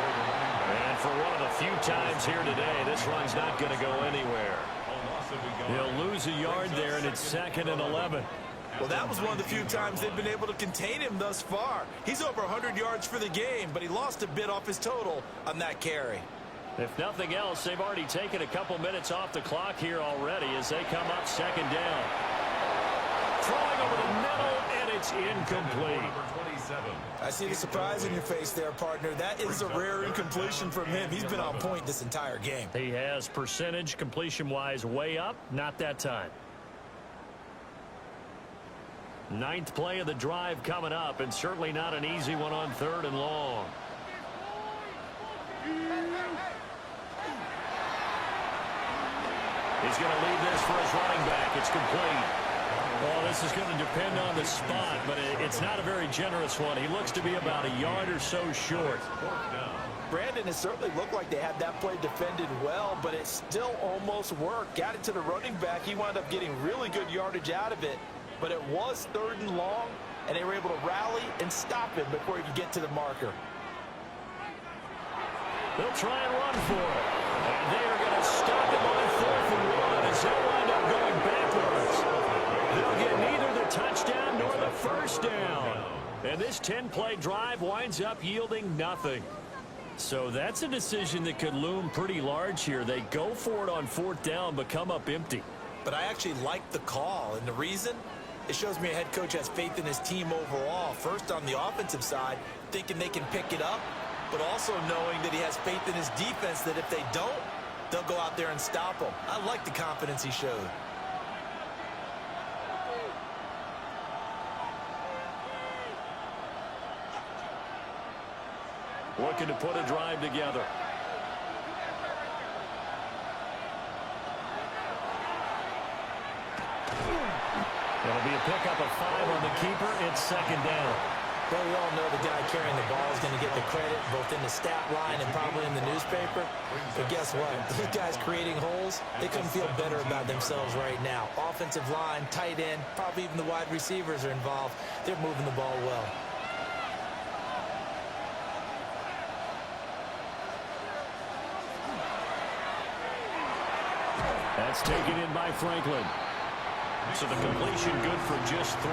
And for one of the few times here today, this run's not going to go anywhere. He'll lose a yard there, and it's 2nd and 11. Well, that was one of the few times they've been able to contain him thus far. He's over 100 yards for the game, but he lost a bit off his total on that carry. If nothing else, they've already taken a couple minutes off the clock here already as they come up 2nd down. Throwing over the middle, and it's incomplete. I see the surprise in your face there, partner. That is a rare incompletion from him. He's been on point this entire game. He has percentage completion-wise way up, not that time. 9th play of the drive coming up, and certainly not an easy one on 3rd and long. He's going to leave this for his running back. It's complete. Well, this is going to depend on the spot, but it's not a very generous one. He looks to be about a yard or so short. Brandon, it certainly looked like they had that play defended well, but it still almost worked. Got it to the running back. He wound up getting really good yardage out of it, but it was 3rd and long, and they were able to rally and stop him before he could get to the marker. They'll try and run for it. And they are going to stop him on 4th and 1 as he'll wind up going backwards. They'll get neither the touchdown nor the first down. And this 10-play drive winds up yielding nothing. So that's a decision that could loom pretty large here. They go for it on 4th down, but come up empty. But I actually like the call, and the reason? It shows me a head coach has faith in his team overall. First, on the offensive side, thinking they can pick it up. but also knowing that he has faith in his defense that if they don't, they'll go out there and stop him. I like the confidence he showed. Looking to put a drive together. It'll be a pickup of 5 on the keeper. It's second down. Well, we all know the guy carrying the ball is going to get the credit both in the stat line and probably in the newspaper. But guess what? These guys creating holes, they couldn't feel better about themselves right now. Offensive line, tight end, probably even the wide receivers are involved. They're moving the ball well. That's taken in by Franklin. So the completion good for just 3.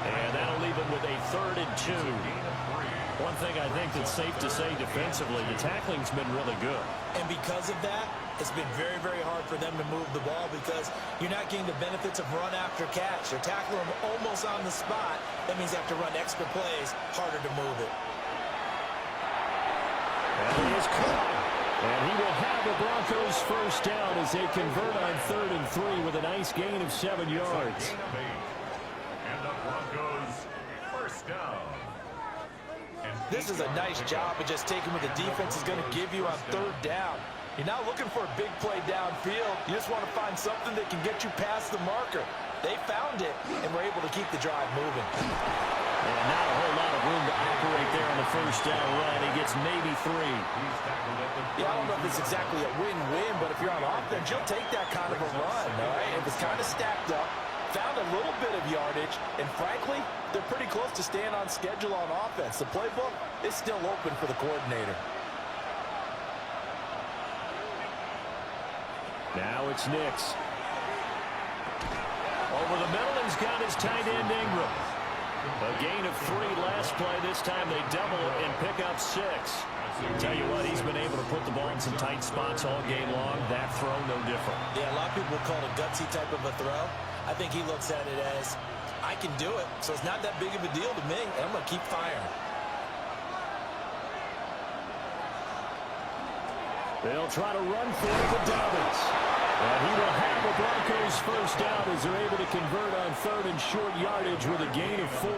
And that'll leave him with a 3rd and 2. One thing I think that's safe to say defensively, the tackling's been really good. And because of that, it's been very, very hard for them to move the ball because you're not getting the benefits of run after catch. You're tackling them almost on the spot. That means you have to run extra plays, harder to move it. And he is caught. And he will have the Broncos first down as they convert on 3rd and 3 with a nice gain of 7 yards. And the Broncos first down. This is a nice job of just taking what the defense is going to give you on 3rd down. You're not looking for a big play downfield. You just want to find something that can get you past the marker. They found it and were able to keep the drive moving. And not a whole lot of room to operate there on the first down run. He gets maybe 3. Yeah, I don't know if it's exactly a win-win, but if you're on offense, you'll take that kind of a run, all right? It was kind of stacked up, found a little bit of yardage, and frankly, they're pretty close to staying on schedule on offense. The playbook is still open for the coordinator. Now it's Nix. Over the middle, he's got his tight end Ingram. A gain of 3 last play. This time they double it and pick up 6. Tell you what, he's been able to put the ball in some tight spots all game long. That throw, no different. Yeah, a lot of people call it a gutsy type of a throw. I think he looks at it as, I can do it, so it's not that big of a deal to me, and I'm going to keep firing. They'll try to run for it with Dobbins. And he will have the Broncos first down as they're able to convert on 3rd and short yardage with a gain of 4.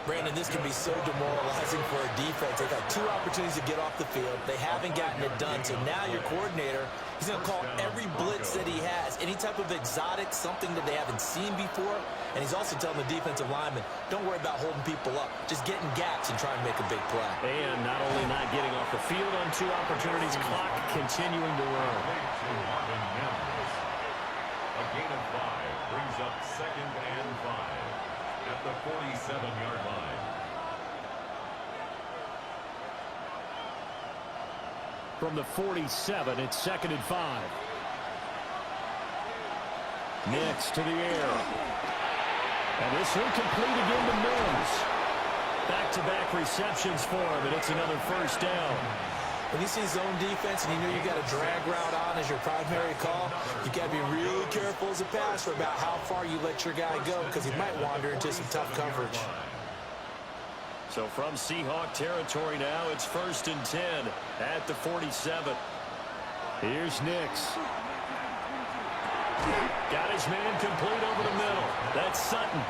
Brandon, this can be so demoralizing for a defense. They've had 2 opportunities to get off the field. They haven't gotten it done. So now your coordinator, he's going to call every blitz that he has, any type of exotic, something that they haven't seen before. And he's also telling the defensive lineman, don't worry about holding people up. Just get in gaps and try and make a big play. And not only not getting off the field on 2 opportunities, clock continuing to run. A gain of 5 brings up 2nd and 5 at the 47-yard line. From the 47, it's 2nd and 5. Nix to the air. And this incomplete again to Mills. Back-to-back receptions for him, and it's another first down. When you see zone defense and you know you got a drag route on as your primary call, you got to be really careful as a passer about how far you let your guy go because he might wander into some tough coverage. So from Seahawk territory now, it's 1st and 10 at the 47. Here's Nix. Got his man complete over the middle. That's Sutton.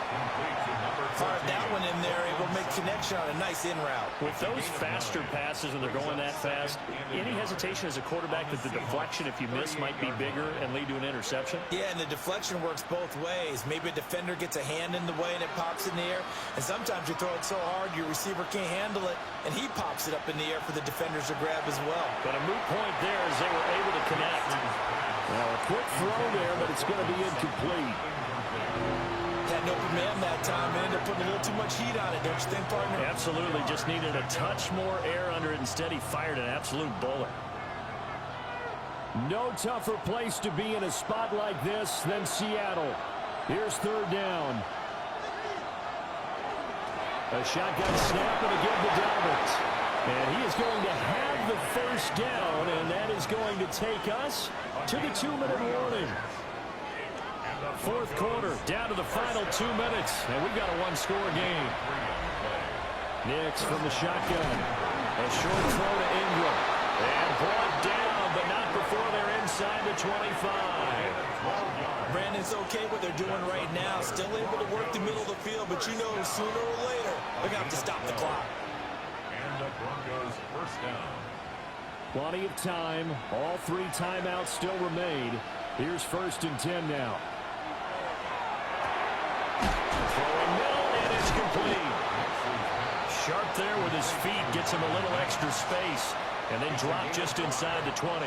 Fired that one in there, able to make connection on a nice in route. With those faster passes and they're going that fast, any hesitation as a quarterback that the deflection, if you miss, might be bigger and lead to an interception? Yeah, and the deflection works both ways. Maybe a defender gets a hand in the way and it pops in the air. And sometimes you throw it so hard your receiver can't handle it, and he pops it up in the air for the defenders to grab as well. But a moot point there as they were able to connect. Now a quick throw there, but it's going to be incomplete. Had an open man that time and ended up putting a little too much heat on it, don't you think, partner? Absolutely. Just needed a touch more air under it. Instead, he fired an absolute bullet. No tougher place to be in a spot like this than Seattle. Here's 3rd down. A shotgun snap and again to Dobbins. And he is going to have the first down, and that is going to take us to the 2-minute warning. 4th quarter, down to the final 2 minutes, and we've got a 1-score game. Nix from the shotgun. A short throw to Ingram. And brought down, but not before they're inside the 25. Brandon's okay what they're doing right now. Still able to work the middle of the field, but you know sooner or later they're going to have to stop the clock. And the Broncos first down. Plenty of time. All 3 timeouts still remain. Here's 1st and 10 now. Throwing middle, and it's complete. Sharp there with his feet. Gets him a little extra space. And then drop just inside the 20.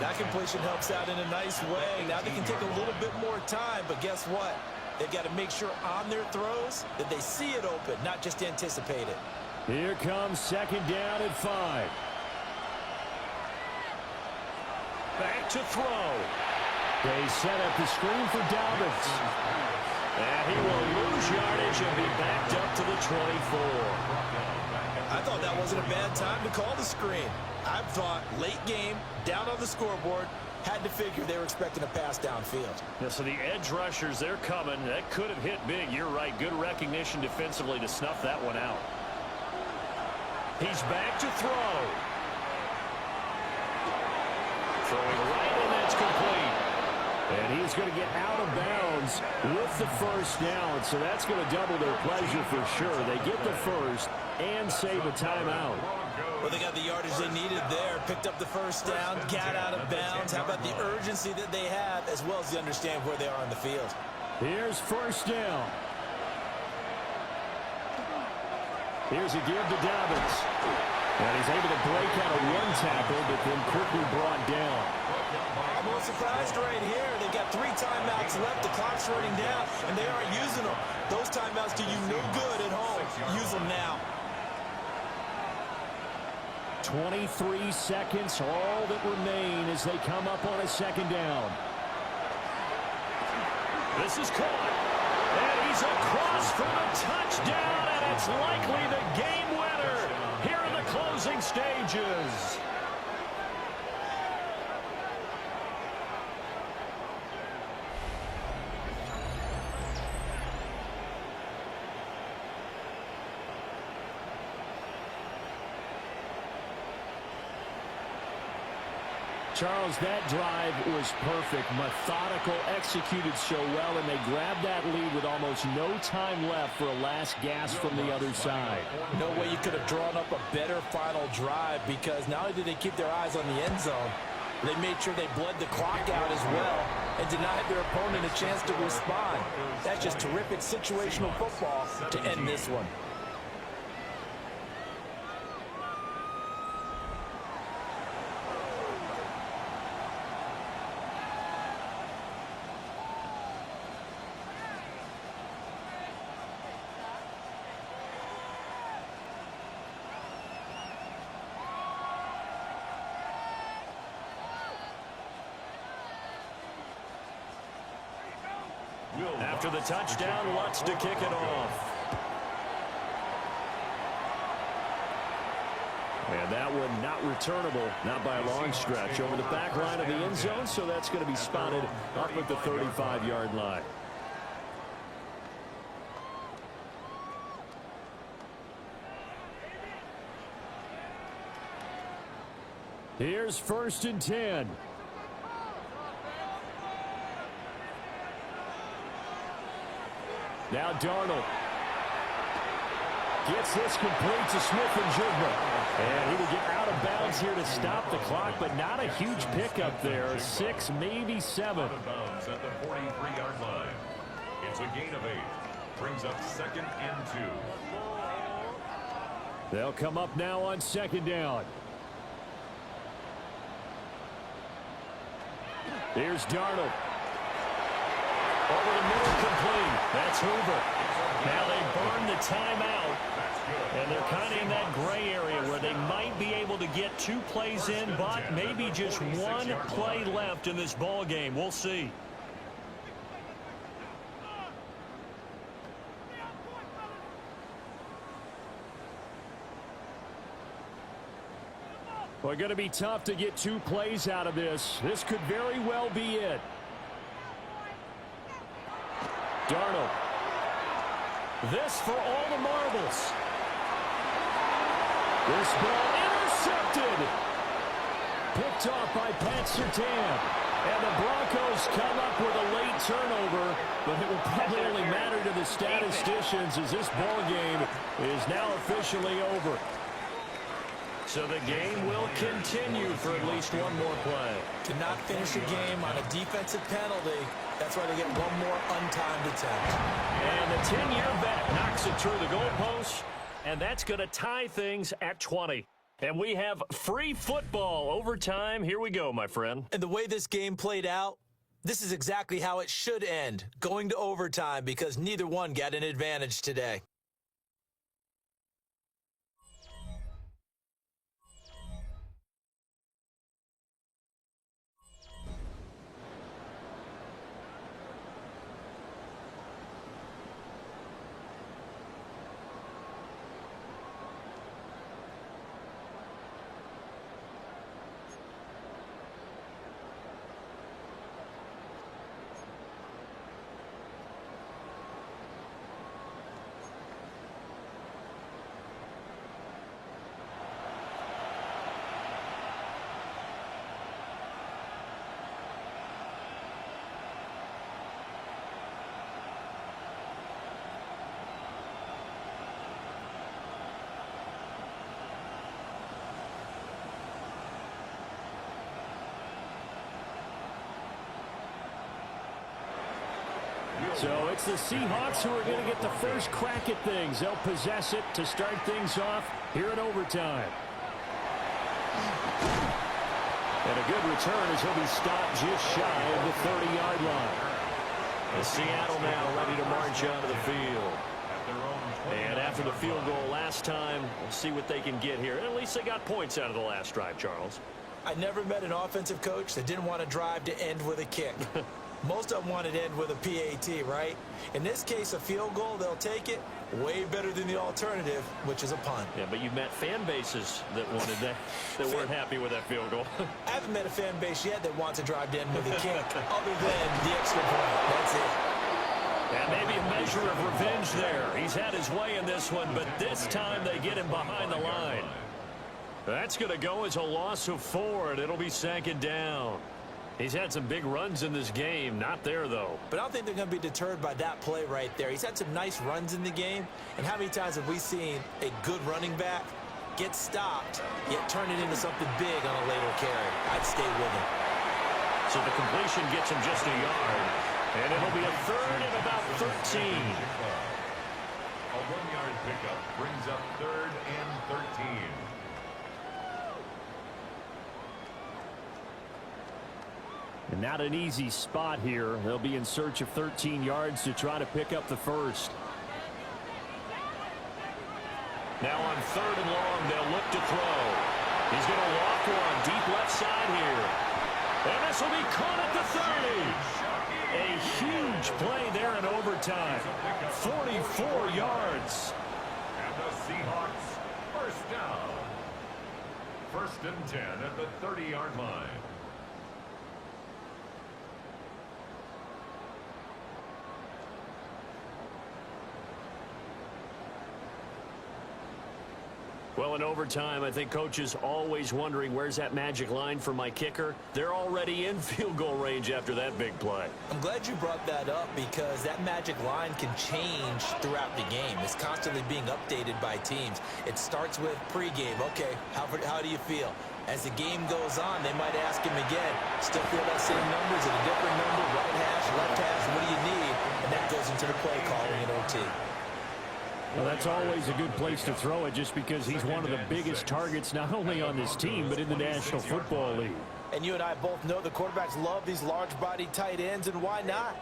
That completion helps out in a nice way. Now they can take a little bit more time, but guess what? They've got to make sure on their throws that they see it open, not just anticipate it. Here comes 2nd down at 5. Back to throw. They set up the screen for Dobbins. And he will lose yardage and be backed up to the 24. I thought that wasn't a bad time to call the screen. I thought late game, down on the scoreboard, had to figure they were expecting a pass downfield. Yeah, so the edge rushers, they're coming. That could have hit big. You're right. Good recognition defensively to snuff that one out. He's back to throw. Throwing right, and that's complete. And he's going to get out of bounds with the 1st down. So that's going to double their pleasure for sure. They get the 1st and save a timeout. Well, they got the yardage they needed there. Picked up the 1st down, got out of bounds. How about the urgency that they have, as well as they understand where they are on the field. Here's 1st down. Here's a give to Dobbins. And he's able to break out of 1 tackle, but then quickly brought down. I'm a little surprised right here. They've got 3 timeouts left. The clock's running down, and they aren't using them. Those timeouts do you no good at home. Use them now. 23 seconds, all that remain as they come up on a 2nd down. This is caught. And he's across for a touchdown, and it's likely the game winner here in the closing stages. Charles, that drive was perfect. Methodical, executed so well, and they grabbed that lead with almost no time left for a last gasp from the other side. No way you could have drawn up a better final drive, because not only did they keep their eyes on the end zone, they made sure they bled the clock out as well and denied their opponent a chance to respond. That's just terrific situational football to end this one. After the touchdown, Lutz to kick it off. And that one not returnable, not by a long stretch, over the back line of the end zone, so that's going to be spotted up at the 35-yard line. Here's 1st and 10. Now Darnold gets this complete to Smith-Njigba. And he will get out of bounds here to stop the clock, but not a huge pickup there. 6, maybe 7. Out of bounds at the 43-yard line. It's a gain of 8. Brings up 2nd and 2. They'll come up now on 2nd down. Here's Darnold. Over the middle, complete. That's Hoover. Now they burn the timeout, and they're kind of in that gray area where they might be able to get 2 plays in, but maybe just 1 play left in this ball game. We'll see. Well, going to be tough to get 2 plays out of this. This could very well be it. Darnold. This for all the marbles. This ball intercepted. Picked off by Pat Surtain. And the Broncos come up with a late turnover, but it will probably only matter to the statisticians as this ball game is now officially over. So the game will continue for at least one more play. To not finish a game on a defensive penalty, that's why they get one more untimed attempt. And the 10-year vet knocks it through the goalpost, and that's going to tie things at 20. And we have free football overtime. Here we go, my friend. And the way this game played out, this is exactly how it should end, going to overtime, because neither one got an advantage today. So it's the Seahawks who are going to get the first crack at things. They'll possess it to start things off here in overtime. And a good return as he'll be stopped just shy of the 30-yard line. And Seattle now ready to march onto the field. And after the field goal last time, we'll see what they can get here. And at least they got points out of the last drive, Charles. I never met an offensive coach that didn't want to drive to end with a kick. Most of them wanted to end with a PAT, right? In this case, a field goal, they'll take it. Way better than the alternative, which is a punt. Yeah, but you've met fan bases that wanted that, that weren't happy with that field goal. I haven't met a fan base yet that wants to drive to end with a kick, other than the extra point. That's it. And maybe a measure of revenge there. He's had his way in this one, but this time they get him behind the line. That's going to go as a loss of 4, and it'll be second down. He's had some big runs in this game. Not there, though. But I don't think they're going to be deterred by that play right there. He's had some nice runs in the game. And how many times have we seen a good running back get stopped, yet turn it into something big on a later carry? I'd stay with him. So the completion gets him just a yard. And it'll be a third and about 13. A 1-yard pickup brings up third and 13. And not an easy spot here. They'll be in search of 13 yards to try to pick up the first. Now on third and long, they'll look to throw. He's going to walk one deep left side here. And this will be caught at the 30. A huge play there in overtime. 44 yards. And the Seahawks first down. First and 10 at the 30-yard line. Well, in overtime, I think Coach is always wondering, where's that magic line for my kicker? They're already in field goal range after that big play. I'm glad you brought that up because that magic line can change throughout the game. It's constantly being updated by teams. It starts with pregame. Okay, how do you feel? As the game goes on, they might ask him again, still feel that same numbers at a different number, right hash, left hash, what do you need? And that goes into the play calling in OT. Well, that's always a good place to throw it just because he's one of the biggest targets not only on this team but in the National Football League. And you and I both know the quarterbacks love these large-bodied tight ends, and why not?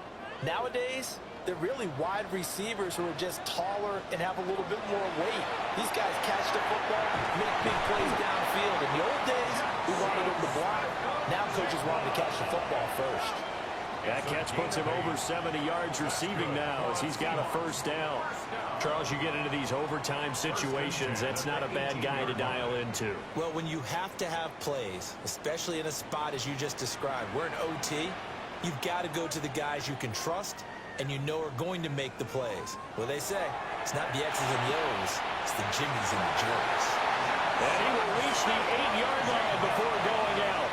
Nowadays, they're really wide receivers who are just taller and have a little bit more weight. These guys catch the football, make big plays downfield. In the old days, we wanted them to block. Now coaches want them to catch the football first. That catch puts him over 70 yards receiving now as he's got a first down. Charles, you get into these overtime situations, that's not a bad guy to dial into. Well, when you have to have plays, especially in a spot as you just described, we're in OT, you've got to go to the guys you can trust and you know are going to make the plays. Well, they say it's not the X's and the O's, it's the Jimmys and the Joes. And he will reach the 8-yard line before going out.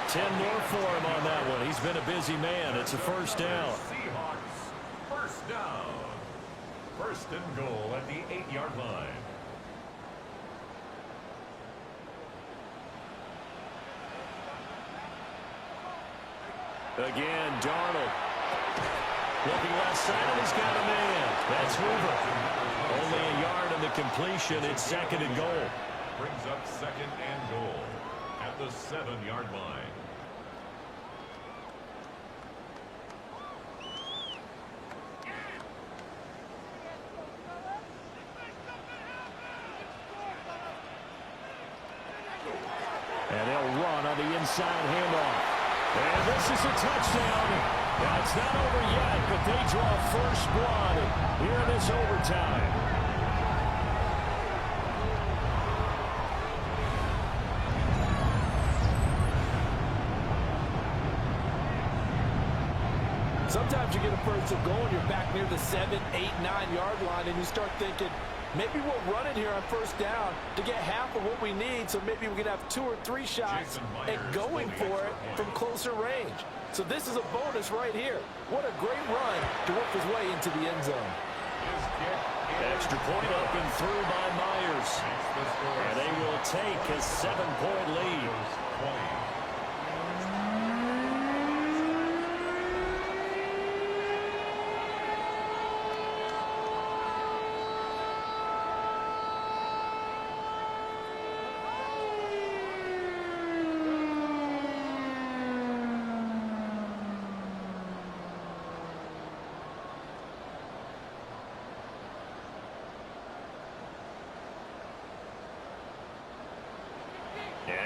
10 more for him on that one. He's been a busy man. It's a first down. Seahawks, first down. First and goal at the 8-yard line. Again, Darnold. Looking left side, and he's got a man. That's Hoover. Only a yard in the completion. It's second and goal. Brings up second and goal at the 7-yard line. And they'll run on the inside handoff. And this is a touchdown. Now, it's not over yet, but they draw first blood here in this overtime. Sometimes you get a first and goal and you're back near the 7, 8, 9-yard line, and you start thinking, maybe we'll run it here on first down to get half of what we need, so maybe we can have 2 or 3 shots at going for it from closer range. So this is a bonus right here. What a great run to work his way into the end zone. Extra point up and through by Myers. And they will take a 7-point lead.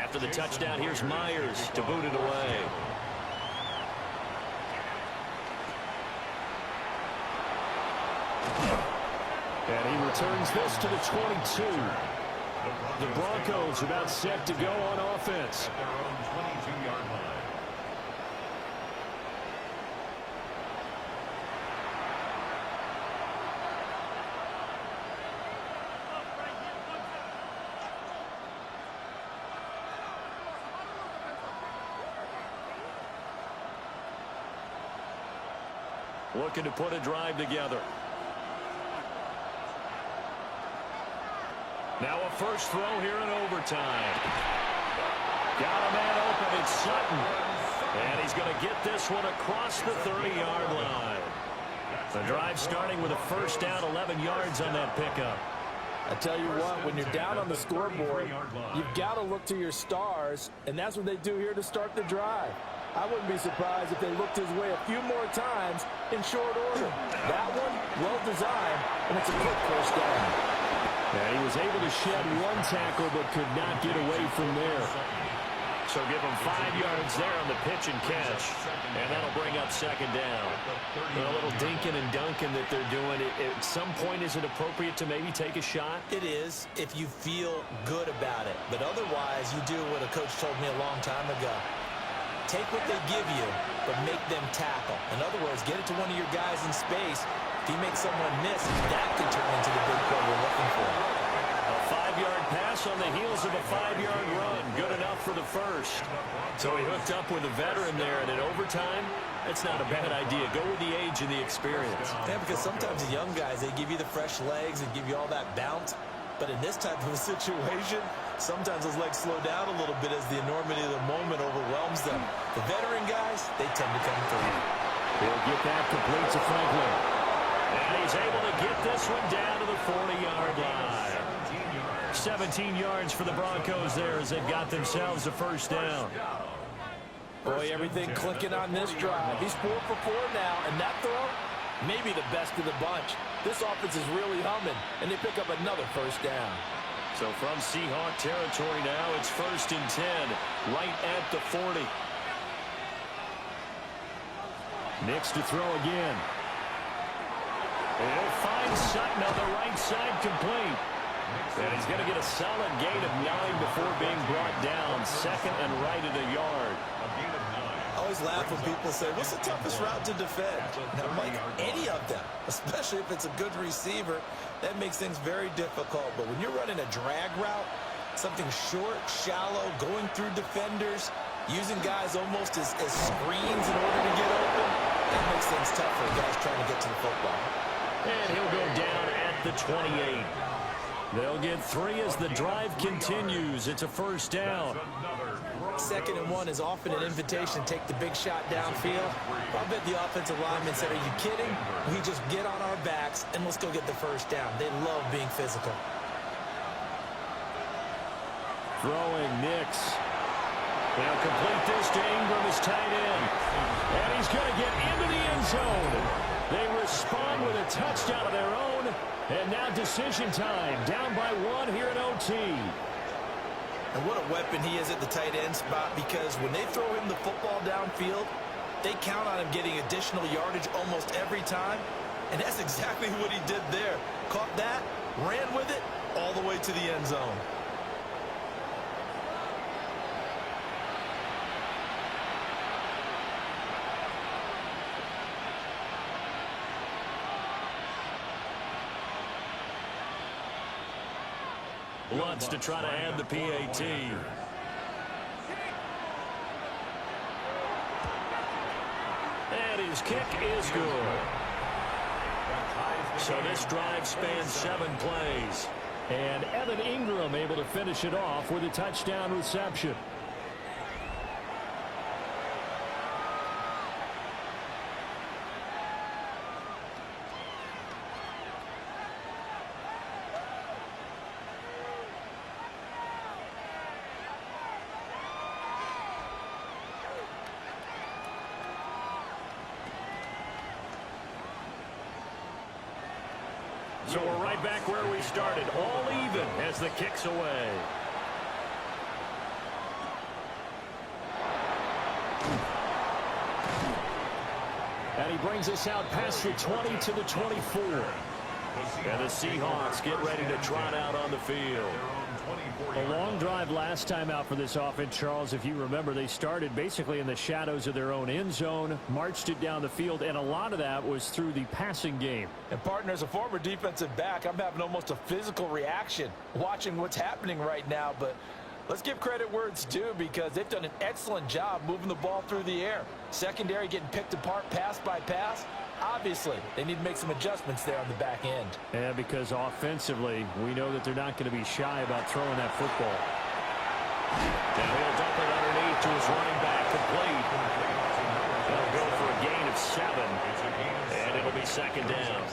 After the touchdown, here's Myers to boot it away. And he returns this to the 22. The Broncos about set to go on offense. At their own 22-yard line. Looking to put a drive together. Now a first throw here in overtime. Got a man open. It's Sutton. And he's going to get this one across the 30-yard line. The drive starting with a first down, 11 yards on that pickup. I tell you what, when you're down on the scoreboard, you've got to look to your stars, and that's what they do here to start the drive. I wouldn't be surprised if they looked his way a few more times in short order. That one, well designed, and it's a quick first down. Yeah, he was able to shed one tackle but could not get away from there. So give him 5 yards there on the pitch and catch, and that'll bring up second down. A little dinking and dunking that they're doing. At some point, is it appropriate to maybe take a shot? It is if you feel good about it. But otherwise, you do what a coach told me a long time ago. Take what they give you, but make them tackle. In other words, get it to one of your guys in space. If he makes someone miss, that can turn into the big play we're looking for. A 5-yard pass on the heels of a 5-yard run. Good enough for the first. So he hooked up with a veteran there, and in overtime, it's not a bad idea. Go with the age and the experience. Yeah, because sometimes the young guys, they give you the fresh legs and give you all that bounce. But in this type of a situation, sometimes those legs slow down a little bit as the enormity of the moment overwhelms them. The veteran guys, they tend to come through. He'll get that complete to Franklin. And he's able to get this one down to the 40-yard line. 17 yards for the Broncos there as they've got themselves a first down. Boy, everything clicking on this drive. He's 4 for 4 now, and that throw, maybe the best of the bunch. This offense is really humming, and they pick up another first down. So from Seahawk territory now, it's first and 10, right at the 40. Nix to throw again. He'll find Sutton on the right side complete. And he's going to get a solid gain of 9 before being brought down. Second and right at a yard. I always laugh when people say, what's the toughest route to defend? Now, Mike, any of them, especially if it's a good receiver, that makes things very difficult. But when you're running a drag route, Something short, shallow, going through defenders, using guys almost as screens in order to get open. That makes things tough for guys trying to get to the football. And he'll go down at the 28. They'll get 3 as the drive continues. It's a first down. 2nd and 1 is often an invitation to take the big shot downfield. I bet the offensive lineman said, are you kidding? We just get on our backs and let's go get the first down. They love being physical. Throwing Nix. They'll complete this to Ingram, his tight end. And he's going to get into the end zone. They respond with a touchdown of their own. And now decision time. Down by 1 here in OT. And what a weapon he is at the tight end spot, because when they throw him the football downfield, they count on him getting additional yardage almost every time. And that's exactly what he did there. Caught that, ran with it, all the way to the end zone. Lutz to try to add the PAT. And his kick is good. So this drive spans 7 plays. And Evan Ingram able to finish it off with a touchdown reception. So we're right back where we started, all even as the kick's away. And he brings us out past the 20 to the 24. And the Seahawks get ready to trot out on the field. A long drive last time out for this offense, Charles. If you remember, they started basically in the shadows of their own end zone, marched it down the field, and a lot of that was through the passing game. And partner, as a former defensive back, I'm having almost a physical reaction watching what's happening right now. But let's give credit where it's due, because they've done an excellent job moving the ball through the air. Secondary getting picked apart pass by pass. Obviously, they need to make some adjustments there on the back end. Yeah, because offensively, we know that they're not going to be shy about throwing that football. Now he'll dump it underneath to his running back, complete. They'll go for a gain of 7, and it'll be 2nd down.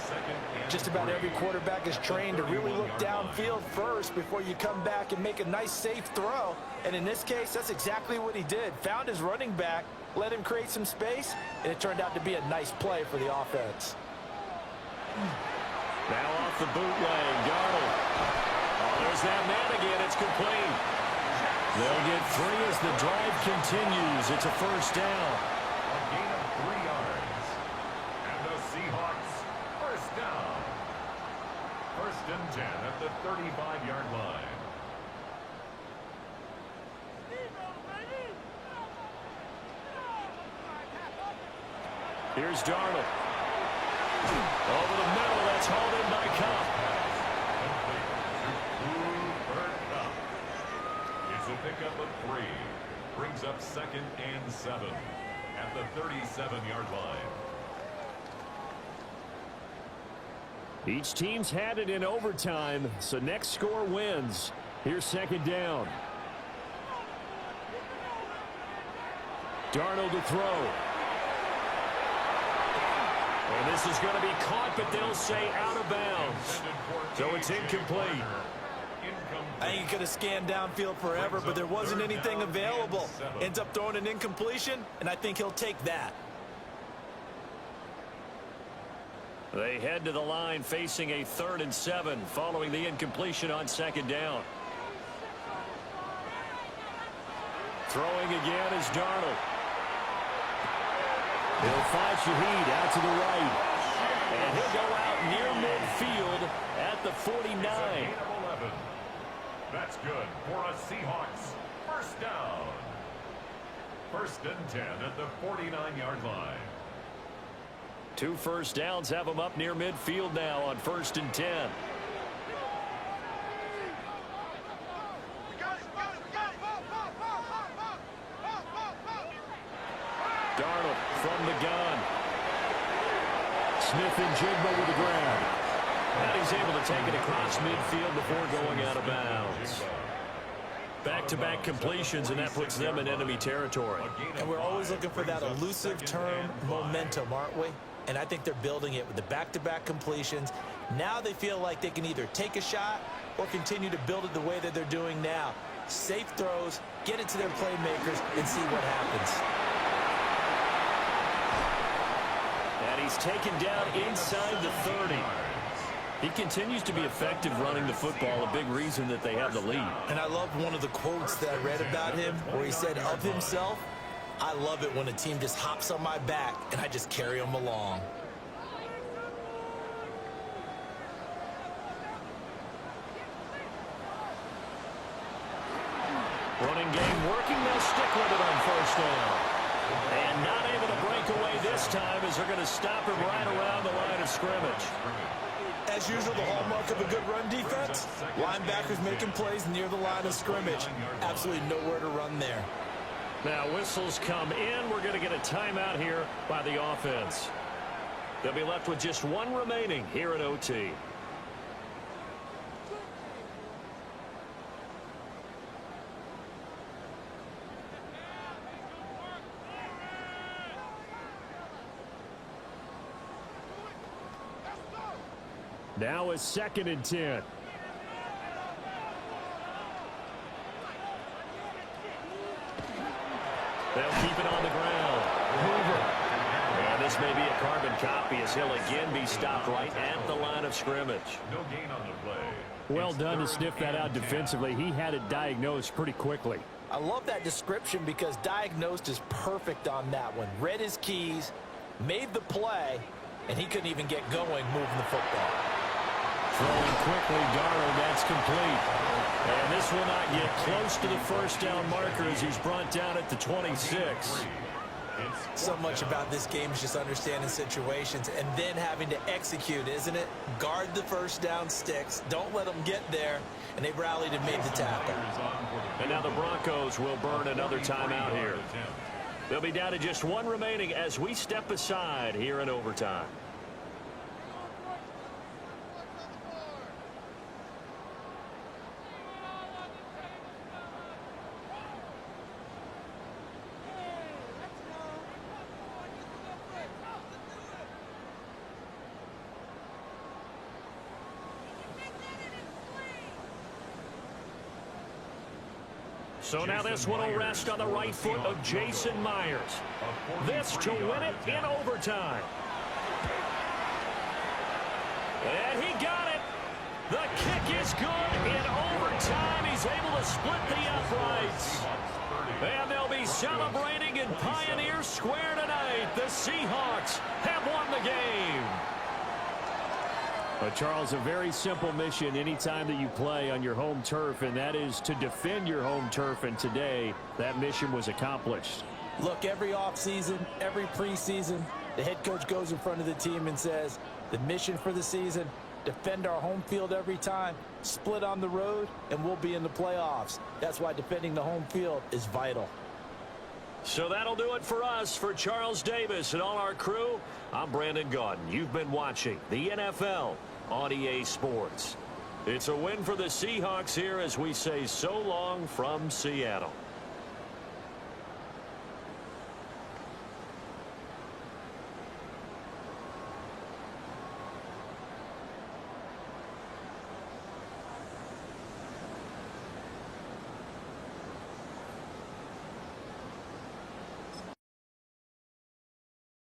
Just about every quarterback is trained to really look downfield first before you come back and make a nice, safe throw. And in this case, that's exactly what he did. Found his running back, let him create some space, and it turned out to be a nice play for the offense. Now off the bootleg, Darnold. Oh, there's that man again. It's complete. They'll get 3 as the drive continues. It's a first down. A gain of 3 yards. And the Seahawks, first down. 1st and 10 at the 35-yard line. Here's Darnold. Over the middle, that's hauled in by Cup. It's a pickup of 3. Brings up 2nd and 7 at the 37-yard line. Each team's had it in overtime, so next score wins. Here's 2nd down. Darnold to throw. And this is going to be caught, but they'll say out of bounds. So it's incomplete. I think he could have scanned downfield forever, but there wasn't anything available. Ends up throwing an incompletion, and I think he'll take that. They head to the line facing a 3rd and 7 following the incompletion on 2nd down. Throwing again is Darnold. He'll find Shaheed out to the right. And he'll go out near midfield at the 49. That's good for a Seahawks first down. 1st and 10 at the 49-yard line. 2 first downs have them up near midfield now on 1st and 10. Darnold from the gun. Smith and Jigba with the grab. And he's able to take it across midfield before going out of bounds. Back-to-back completions, and that puts them in enemy territory. And we're always looking for that elusive term, momentum, aren't we? And I think they're building it with the back-to-back completions. Now they feel like they can either take a shot or continue to build it the way that they're doing now. Safe throws, get it to their playmakers, and see what happens. And he's taken down inside the 30. He continues to be effective running the football, a big reason that they have the lead. And I love one of the quotes that I read about him where he said of himself, "I love it when a team just hops on my back and I just carry them along." Running game working. They'll stick with it on first down. And not able to break away this time as they're going to stop him right around the line of scrimmage. As usual, the hallmark of a good run defense, linebackers making plays near the line of scrimmage. Absolutely nowhere to run there. Now whistles come in. We're going to get a timeout here by the offense. They'll be left with just one remaining here at OT. Now is 2nd and 10. They'll keep it on the ground. Hoover. And this may be a carbon copy as he'll again be stopped right at the line of scrimmage. No gain on the play. Well done to sniff that out defensively. He had it diagnosed pretty quickly. I love that description because diagnosed is perfect on that one. Read his keys, made the play, and he couldn't even get going moving the football. Throwing quickly, Darnold, that's complete. And this will not get close to the first down marker as he's brought down at the 26. So much about this game is just understanding situations and then having to execute, isn't it? Guard the first down sticks. Don't let them get there. And they rallied and made the tackle. And now the Broncos will burn another timeout here. They'll be down to just one remaining as we step aside here in overtime. So now this one will rest on the right foot of Jason Myers. This to win it in overtime. And he got it. The kick is good in overtime. He's able to split the uprights. And they'll be celebrating in Pioneer Square tonight. The Seahawks have won the game. But Charles, a very simple mission anytime that you play on your home turf, and that is to defend your home turf. And today, that mission was accomplished. Look, every offseason, every preseason, the head coach goes in front of the team and says, the mission for the season, defend our home field every time, split on the road, and we'll be in the playoffs. That's why defending the home field is vital. So that'll do it for us. For Charles Davis and all our crew, I'm Brandon Gaudin. You've been watching the NFL on EA Sports. It's a win for the Seahawks here as we say so long from Seattle.